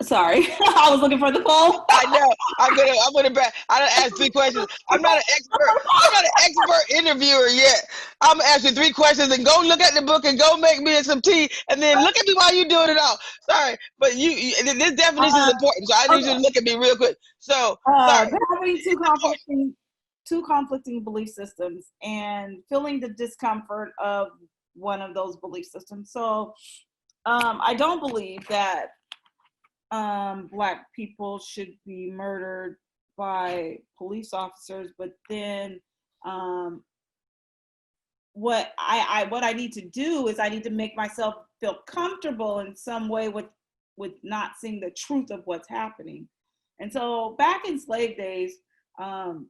sorry, I was looking for the poll. I know. I'm gonna back. I don't ask 3 questions. I'm not an expert. I'm not an expert interviewer yet. I'm gonna ask you 3 questions and go look at the book and go make me some tea and then look at me while you're doing it all. Sorry, but this definition is Uh, important, so I need you okay. to look at me real quick. So sorry, They're having it's important. two conflicting belief systems and feeling the discomfort of one of those belief systems. So I don't believe that Black people should be murdered by police officers, but then um, what I need to do is I need to make myself feel comfortable in some way with not seeing the truth of what's happening. And so back in slave days, um,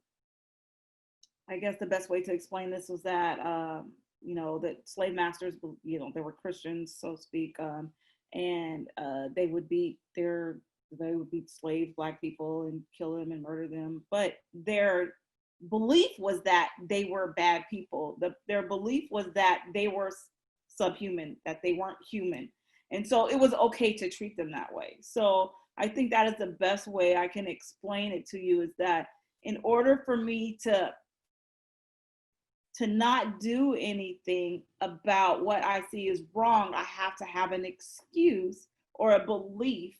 I guess the best way to explain this was that that slave masters, they were Christians, so to speak, and they would beat slave Black people and kill them and murder them. But their belief was that they were bad people. Their belief was that they were subhuman, that they weren't human, and so it was okay to treat them that way. So I think that is the best way I can explain it to you, is that in order for me to not do anything about what I see is wrong, I have to have an excuse or a belief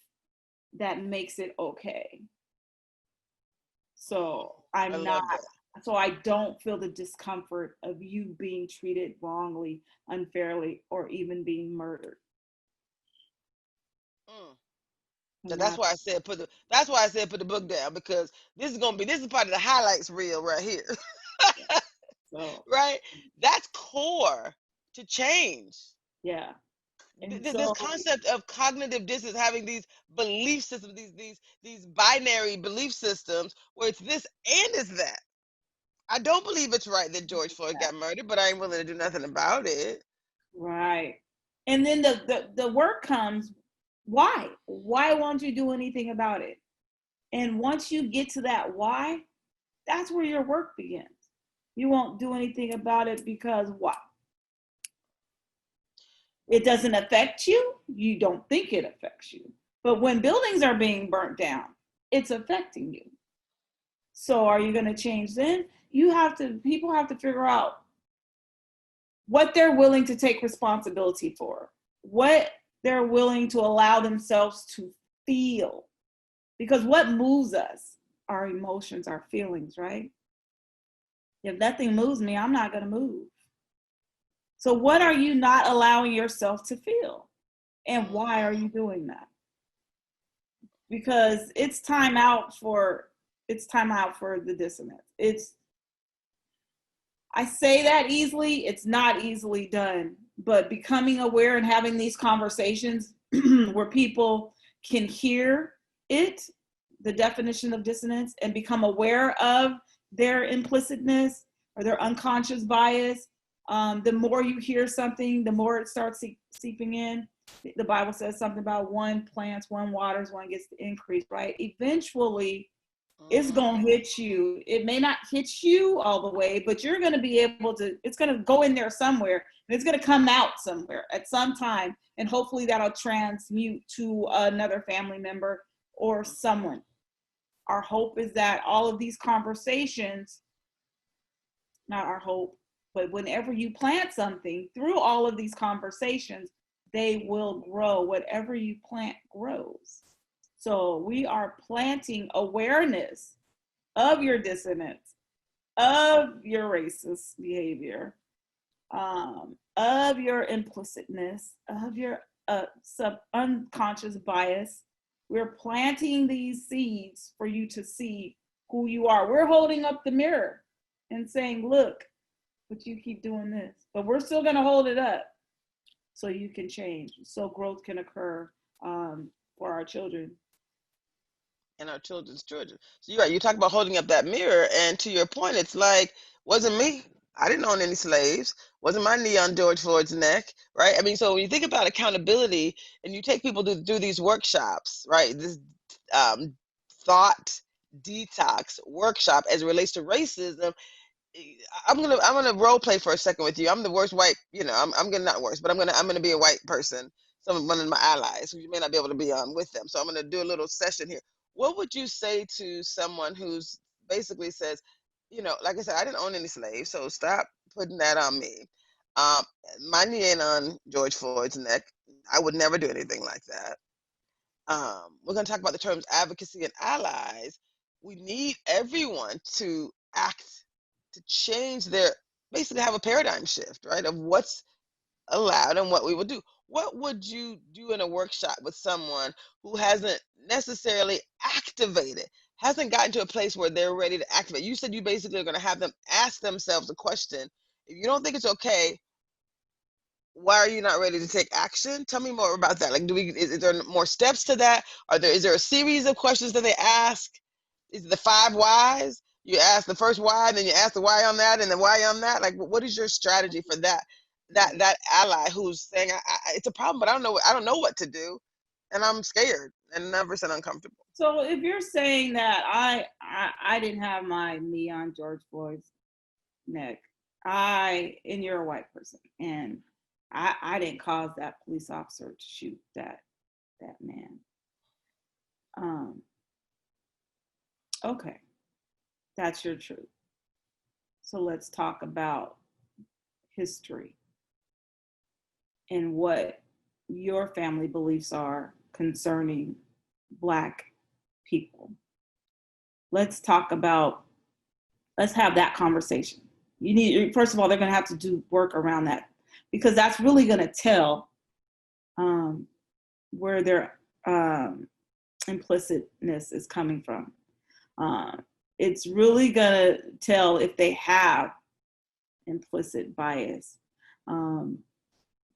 that makes it okay. So I I'm not, love that. so I don't feel the discomfort of you being treated wrongly, unfairly, or even being murdered. Mm. So And that's that, why I said put the book down, because this is part of the highlights reel right here. so, Right? That's core to change. yeah. And This so, concept of cognitive dissonance, having these belief systems, these binary belief systems where it's this and it's that. I don't believe it's right that George Floyd got murdered, but I ain't willing to do nothing about it. right. And then the work comes, why? Why won't you do anything about it? And once you get to that why, that's where your work begins. You won't do anything about it because why? It doesn't affect you. You don't think it affects you. But when buildings are being burnt down, it's affecting you. So are you going to change then? People have to figure out what they're willing to take responsibility for, what they're willing to allow themselves to feel. Because what moves us? Our emotions, our feelings, right? If nothing moves me, I'm not going to move. So, what are you not allowing yourself to feel? And why are you doing that? Because it's time out for the dissonance. I say that easily, it's not easily done, but becoming aware and having these conversations where people can hear it, the definition of dissonance, and become aware of their implicitness or their unconscious bias. The more you hear something, the more it starts seeping in. The Bible says something about one plants, one waters, one gets the increase, right? Eventually, it's going to hit you. It may not hit you all the way, but you're going to be able to, it's going to go in there somewhere, and it's going to come out somewhere at some time. And hopefully that'll transmute to another family member or someone. Our hope is that all of these conversations, not our hope, but whenever you plant something through all of these conversations, they will grow. Whatever you plant grows. So we are planting awareness of your dissonance, of your racist behavior, of your implicitness, of your unconscious bias. We're planting these seeds for you to see who you are. We're holding up the mirror and saying, look, but you keep doing this. But we're still going to hold it up so you can change, so growth can occur for our children. And our children's children. So you're right. You talk about holding up that mirror, and to your point, it's like, wasn't me. I didn't own any slaves. Wasn't my knee on George Floyd's neck, right? I mean, so when you think about accountability, and you take people to do these workshops, right? This um, thought detox workshop as it relates to racism. I'm gonna role play for a second with you. I'm the worst white, I'm gonna, not worst, but I'm gonna be a white person. One of my allies who you may not be able to be on with them. So I'm gonna do a little session here. What would you say to someone who's basically says, like I said, I didn't own any slaves, so stop putting that on me. Um, my knee ain't on George Floyd's neck. I would never do anything like that. We're going to talk about the terms advocacy and allies. We need everyone to act, to change basically have a paradigm shift, right, of what's allowed and what we will do. What would you do in a workshop with someone who hasn't necessarily activated, hasn't gotten to a place where they're ready to activate? You said you basically are going to have them ask themselves a question. If you don't think it's okay, why are you not ready to take action? Tell me more about that. Like, is there more steps to that? Is there a series of questions that they ask? Is it the 5 whys? You ask the first why, then you ask the why on that, and the why on that. Like, what is your strategy for that? That ally who's saying, it's a problem, but I don't know what to do, and I'm scared and nervous and uncomfortable. So if you're saying that I didn't have my knee on George Floyd's neck, and you're a white person, and I didn't cause that police officer to shoot that man. Okay, that's your truth. So let's talk about history and what your family beliefs are concerning Black people. Let's have that conversation. First of all, they're going to have to do work around that, because that's really going to tell where their implicitness is coming from. It's really going to tell if they have implicit bias.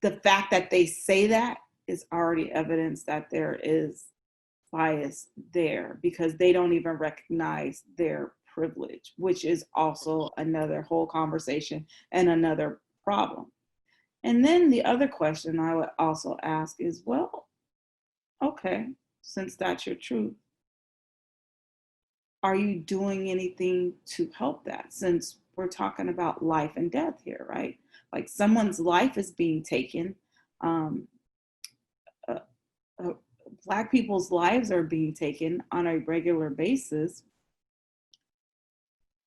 The fact that they say that is already evidence that there is bias there, because they don't even recognize their privilege, which is also another whole conversation and another problem. And then the other question I would also ask is, well, okay, since that's your truth, are you doing anything to help that? Since we're talking about life and death here, right? Like, someone's life is being taken. Black people's lives are being taken on a regular basis.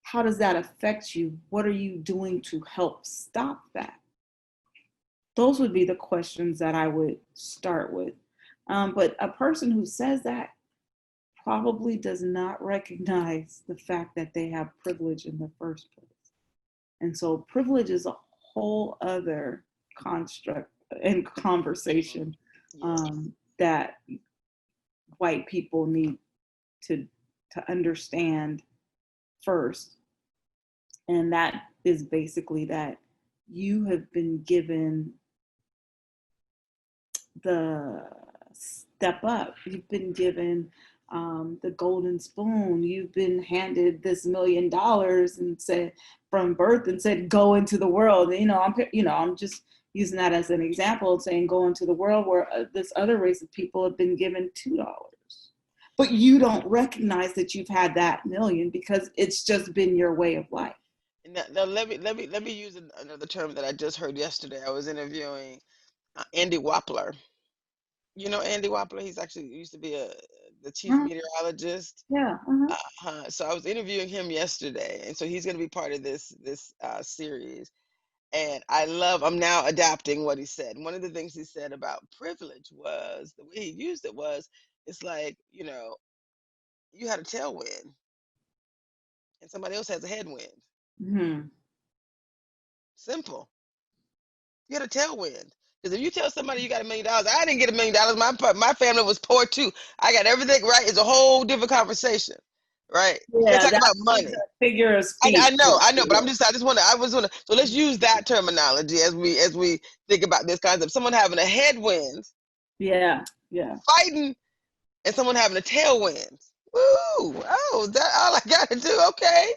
How does that affect you? What are you doing to help stop that? Those would be the questions that I would start with. But a person who says that probably does not recognize the fact that they have privilege in the first place. And so privilege is a whole other construct and conversation that white people need to understand first. And that is basically that you have been given the step up. You've been given the golden spoon. You've been handed this $1 million and said from birth and said, go into the world. I'm just using that as an example of saying go into the world, where this other race of people have been given $2. but you don't recognize that you've had that million because it's just been your way of life. Now let me use another term that I just heard yesterday. I was interviewing Andy Wappler. You know Andy Wappler? He's actually used to be the chief Uh-huh. meteorologist. Yeah. Uh-huh. So I was interviewing him yesterday, and so he's going to be part of this series. And I'm now adapting what he said. One of the things he said about privilege was the way he used it was, it's like, you had a tailwind and somebody else has a headwind. Hmm. Simple. You had a tailwind. Because if you tell somebody you got $1 million, I didn't get $1 million. My family was poor too. I got everything right. It's a whole different conversation, right? You can't Yeah, talk about that's money. a figure of I speech. know, Yeah. I know, but I was wanna. So let's use that terminology as we think about this concept. Someone having a headwind, Yeah. Yeah. fighting, and someone having a tailwind. Woo! Oh, that all I got to do? Okay,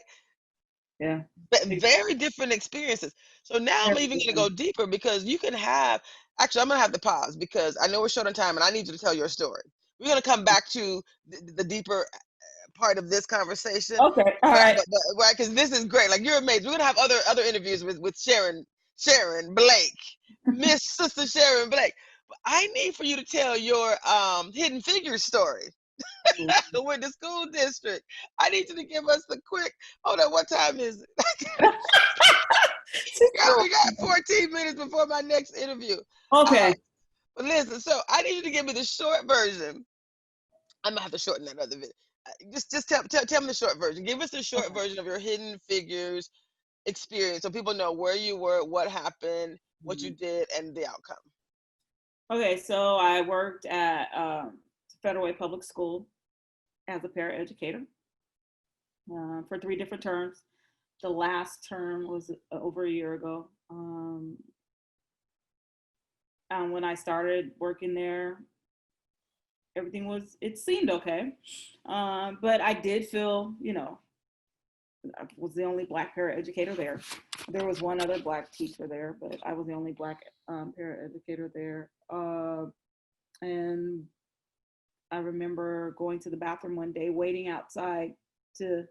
Yeah. very different experiences. So now I'm Very even going to go different. deeper because you can have. Actually, I'm going to have to pause because I know we're short on time, and I need you to tell your story. We're going to come back to the deeper part of this conversation. Okay. All right. But right, because this is great. Like you're amazing. We're gonna have other interviews with Sharon Blake, Miss Sister Sharon Blake. But I need for you to tell your Hidden Figures story with the school district. I need you to give us the quick. Hold on, what time is it? Girl, we got 14 minutes before my next interview. Uh, Okay. but listen, so I need you to give me the short version. I'm gonna have to shorten that other video. Just tell me the short version. Give us the short Okay. version of your Hidden Figures experience so people know where you were, what happened, what you Mhm. did, and the outcome. Okay. So I worked at Federal Way Public School as a paraeducator for 3 different terms. The last term was over a year ago. When I started working there, it seemed okay. But I did feel, I was the only Black paraeducator there. There was one other Black teacher there, but I was the only Black paraeducator there. And I remember going to the bathroom one day, waiting outside to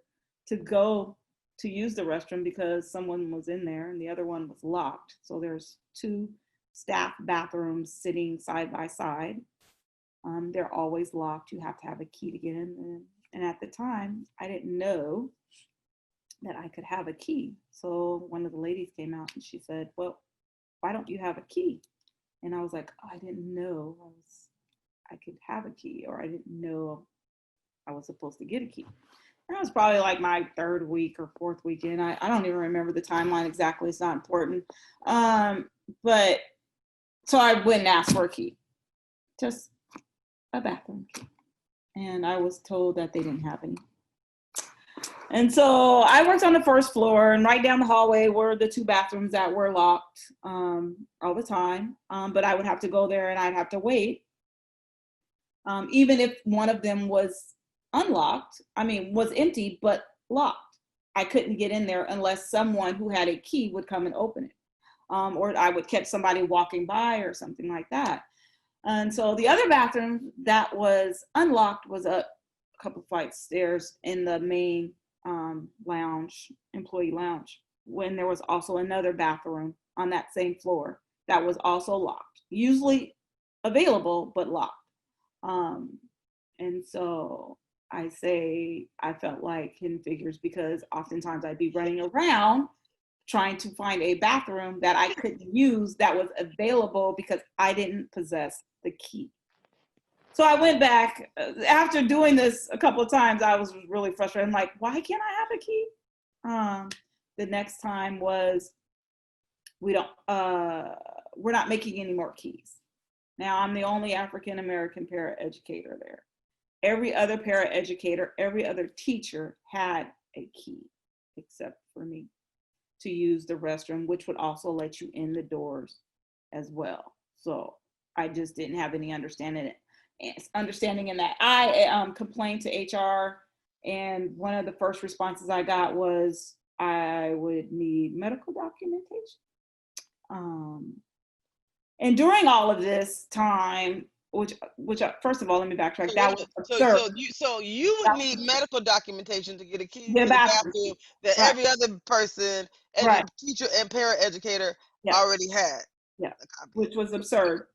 go to use the restroom because someone was in there and the other one was locked. So there's two staff bathrooms sitting side by side. They're always locked. You have to have a key to get in. And at the time, I didn't know that I could have a key. So one of the ladies came out and she said, "Well, why don't you have a key?" And I was like, "Oh, I didn't know I could have a key, or I didn't know I was supposed to get a key." And that was probably like my third week or fourth weekend. I don't even remember the timeline exactly. It's not important. But so I went and asked for a key, just a bathroom key. And I was told that they didn't have any. And so I worked on the first floor, and right down the hallway were the two bathrooms that were locked all the time. But I would have to go there and I'd have to wait. Even if one of them was was empty, but locked. I couldn't get in there unless someone who had a key would come and open it. Or I would catch somebody walking by or something like that. And so the other bathroom that was unlocked was up a couple flights stairs in the main employee lounge, when there was also another bathroom on that same floor that was also locked, usually available, but locked. Um, and so I say I felt like Hidden Figures because oftentimes I'd be running around trying to find a bathroom that I couldn't use that was available because I didn't possess the key. So I went back after doing this a couple of times. I was really frustrated. I'm like, why can't I have a key? Um, the next time was we don't we're not making any more keys. Now I'm the only African American paraeducator there. Every other paraeducator, every other teacher had a key except for me to use the restroom, which would also let you in the doors as well. So I just didn't have any understanding in that. I complained to HR, and one of the first responses I got was I would need medical documentation. And during all of this time, which first of all, let me backtrack. So wait That a was minute. absurd. So you would That need was medical documentation to get a key get a to the bathroom. bathroom that Right, every other person, every right. teacher and paraeducator Yeah, already had yeah, a copy which of. was absurd.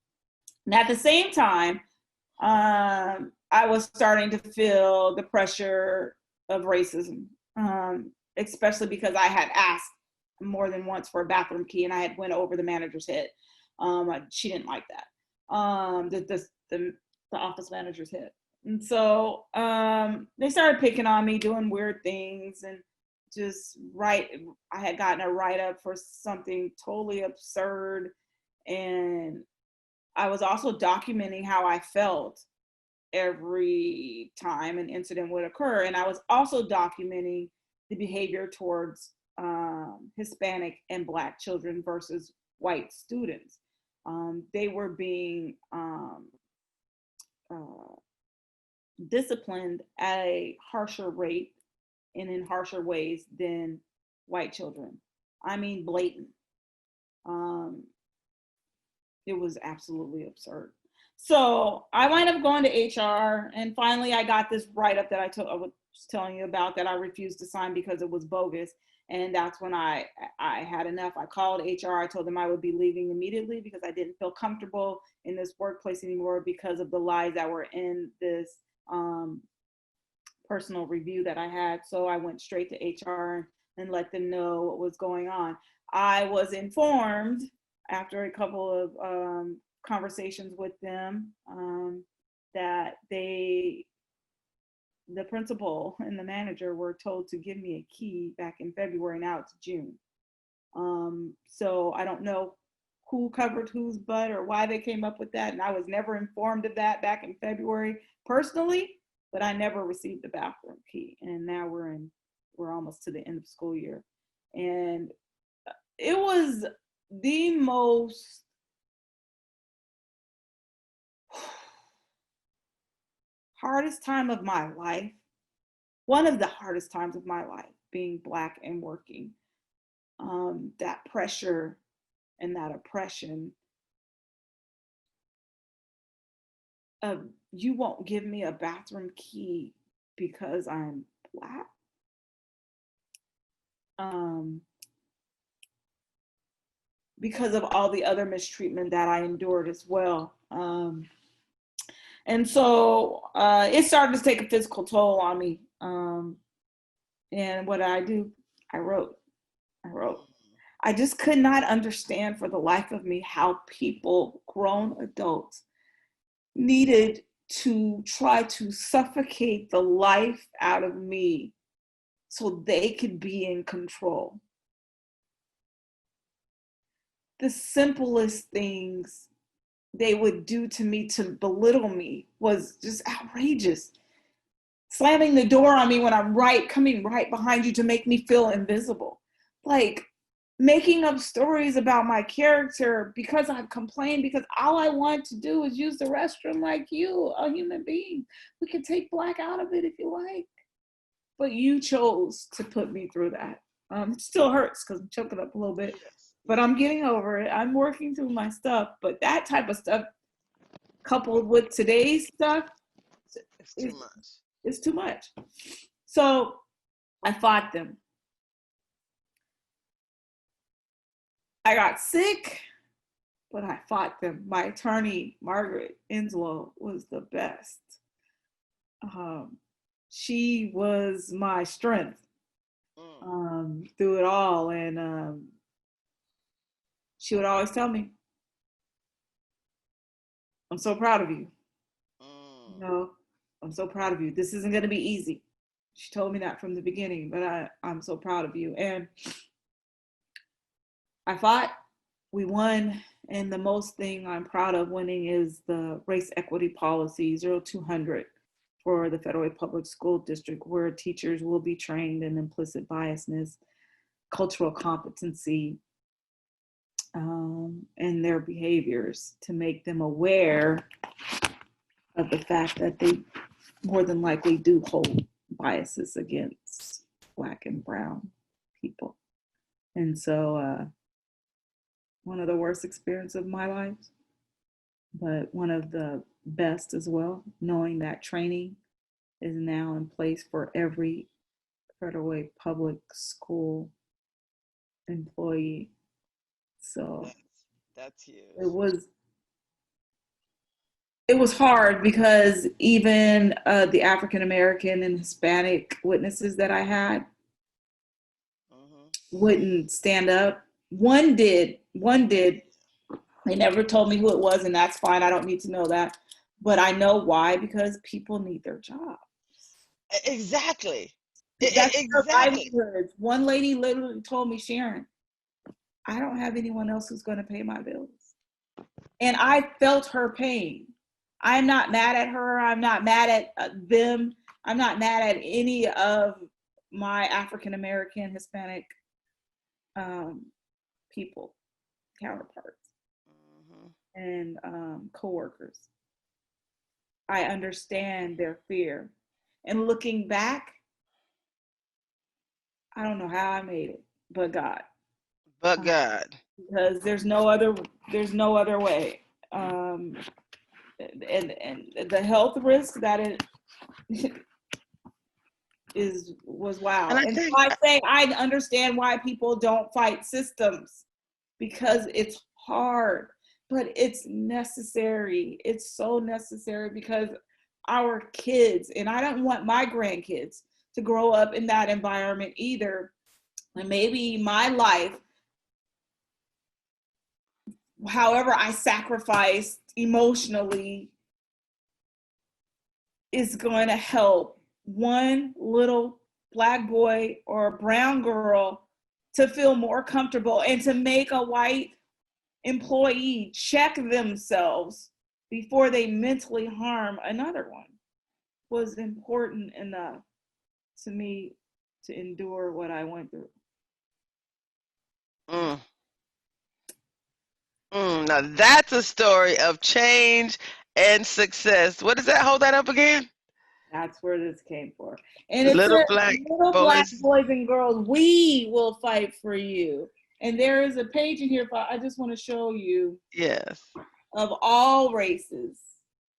And at the same time, I was starting to feel the pressure of racism, especially because I had asked more than once for a bathroom key, and I had went over the manager's head. She didn't like that. The office manager's head, and so they started picking on me, doing weird things, and just write. I had gotten a write up for something totally absurd, and I was also documenting how I felt every time an incident would occur. And I was also documenting the behavior towards Hispanic and Black children versus white students. They were being uh, disciplined at a harsher rate and in harsher ways than white children. I mean, blatant. Um, it was absolutely absurd. So I wind up going to HR, and finally I got this write up that I was telling you about that I refused to sign because it was bogus. And that's when I had enough. I called HR. I told them I would be leaving immediately because I didn't feel comfortable in this workplace anymore because of the lies that were in this personal review that I had. So I went straight to HR and let them know what was going on. I was informed after a couple of conversations with them that the principal and the manager were told to give me a key back in February. Now it's June. So I don't know who covered whose butt or why they came up with that. And I was never informed of that back in February personally, but I never received the bathroom key. And now we're almost to the end of school year. And it was the most hardest time of my life. One of the hardest times of my life, being Black and working. That pressure and that oppression of you won't give me a bathroom key because I'm Black. Um, because of all the other mistreatment that I endured as well. And so it started to take a physical toll on me. And what did I do? I wrote. I wrote. I just could not understand for the life of me how people, grown adults, needed to try to suffocate the life out of me so they could be in control. The simplest things they would do to me to belittle me was just outrageous. Slamming the door on me when I'm coming right behind you to make me feel invisible. Like making up stories about my character because I've complained, because all I want to do is use the restroom like you, a human being. We can take Black out of it if you like. But you chose to put me through that. It still hurts because I'm choking up a little bit, Yes. but I'm getting over it. I'm working through my stuff. But that type of stuff, coupled with today's stuff, It's too is much. is too much. So I fought them. I got sick, but I fought them. My attorney, Margaret Inslow, was the best. Um, she was my strength Mm. through it all. And she would always tell me, I'm so proud of you. You Mm. know, I'm so proud of you. This isn't going to be easy. She told me that from the beginning, but I'm so proud of you. And I fought, we won. And the most thing I'm proud of winning is the race equity policy 0200 for the Federal Public School District, where teachers will be trained in implicit biasness, cultural competency, and their behaviors to make them aware of the fact that they more than likely do hold biases against Black and brown people. And so one of the worst experiences of my life, but one of the best as well, knowing that training is now in place for every federal public school employee. So That's it huge. was it was hard because even the African American and Hispanic witnesses that I had Hmm. wouldn't stand up. One did. One did. They never told me who it was, and that's fine. I don't need to know that. But I know why, because people need their job. Exactly. That's their Exactly. livelihoods. One lady literally told me, Sharon, I don't have anyone else who's going to pay my bills. And I felt her pain. I'm not mad at her. I'm not mad at them. I'm not mad at any of my African American, Hispanic um, people, counterparts, Hmm. and coworkers. I understand their fear. And looking back, I don't know how I made it, but God, But uh, God. because there's no other way. Um, and the health risk that it was And wow. I And so think, I say I understand why people don't fight systems because it's hard, but it's necessary. It's so necessary because our kids, and I don't want my grandkids to grow up in that environment either. And maybe my life, however I sacrificed emotionally, is going to help one little black boy or brown girl to feel more comfortable and to make a white employee check themselves before they mentally harm another one was important enough to me to endure what I went through. mm, now that's a story of change and success. What does that? Hold that up again. That's where this came from. And it Little says, black little black boys. boys and girls, we will fight for you. And there is a page in here, I just want to show you, Yes. of all races.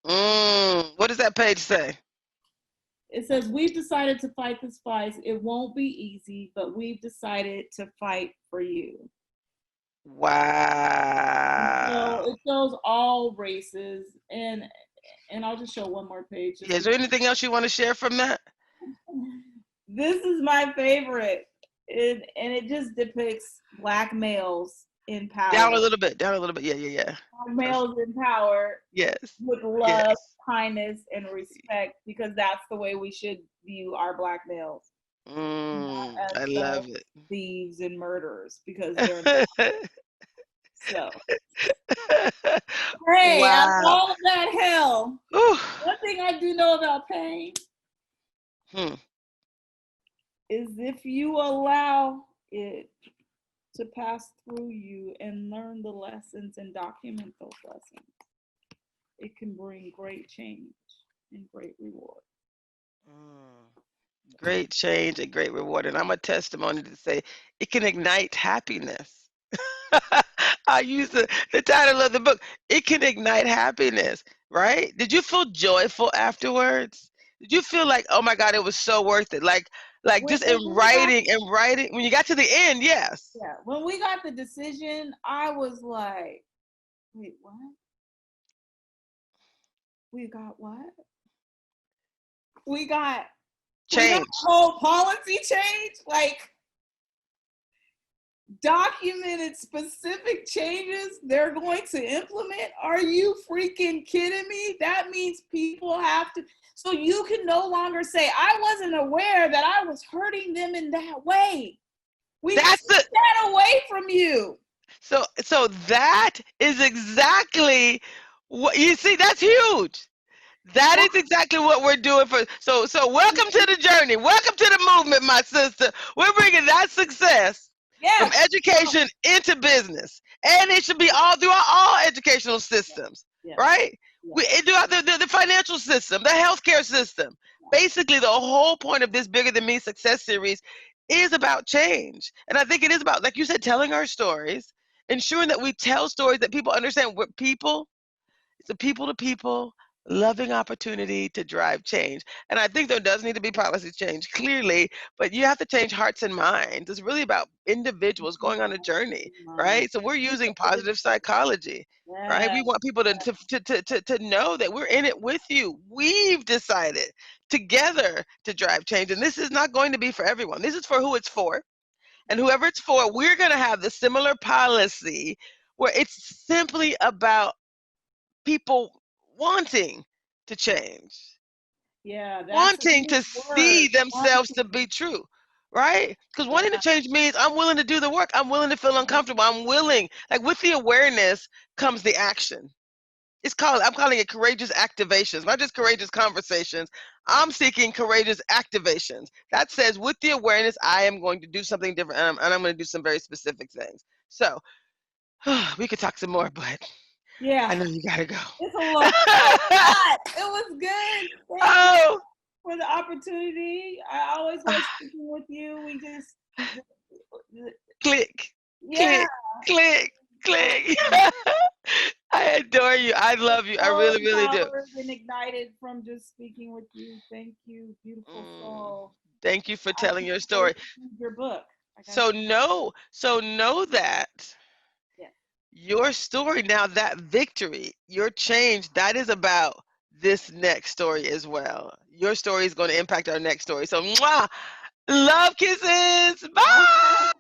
What does that page say? It says, we've decided to fight this fight. It won't be easy, but we've decided to fight for you. So Wow. it shows all races, and I'll just show one more page Yeah, just is there because anything else you want to share from that? this is my favorite. And it just depicts black males in Down a power. little bit. Down a little bit. Yeah, yeah, yeah. Black Perfect. males in power Yes. with love, Yes. kindness, and respect because that's the way we should view our black males, not as I love thugs, it. thieves, and murderers because they're not. So. Hey, out of Wow. all of that hell, Whew. one thing I do know about pain Hmm. is if you allow it to pass through you and learn the lessons and document those lessons, it can bring great change and great reward. Great change and great reward. And I'm a testimony to say it can ignite happiness. I use the title of the book. It can ignite happiness, right? Did you feel joyful afterwards? Did you feel like, oh my God, it was so worth it? Like When just in we got, writing and writing, when you got to the end, yes. yeah, when we got the decision, I was like, wait, what? We got what? We got we got Change. a whole policy change? Like documented specific changes they're going to implement? Are you freaking kidding me? That means people have to. So you can no longer say, I wasn't aware that I was hurting them in that way. We That's took the that away from you. so that is exactly what you see. That's huge. That is exactly what we're doing for. So welcome to the journey. Welcome to the movement, my sister. We're bringing that success from Yes. education into business, and it should be all throughout all educational systems, Yes. right? Yes. We throughout the financial system, the healthcare system. Basically, the whole point of this Bigger Than Me success series is about change, and I think it is about, like you said, telling our stories, ensuring that we tell stories that people understand. We're people. It's a people to people, loving opportunity to drive change. And I think there does need to be policy change, clearly, but you have to change hearts and minds. It's really about individuals going on a journey, right? So we're using positive psychology. Right? Yeah, We want people to know that we're in it with you. We've decided together to drive change. And this is not going to be for everyone. This is for who it's for. And whoever it's for, we're going to have the similar policy where it's simply about people wanting to change, yeah, that's a wanting key to word. see themselves to be true, right? Because wanting to Yeah, change means I'm willing to do the work. I'm willing to feel uncomfortable. I'm willing. Like with the awareness comes the action. I'm calling it courageous activations, not just courageous conversations. I'm seeking courageous activations. That says with the awareness, I am going to do something different, and I'm going to do some very specific things. So we could talk some more, but I yeah. know you gotta go. It's a lot. It's a lot. It was good. Thank you Oh, for the opportunity. I always love speaking with you. We just, click, yeah. click, click, click. I adore you. I love you. I So really, really do. empowered and ignited from just speaking with you. Thank you, beautiful Mm, soul. thank you for I telling can't your wait story. to read your book. I got So know that yeah. your story now, that victory, your change, that is about this next story as well. Your story is going to impact our next story. So, mwah, love kisses. Bye.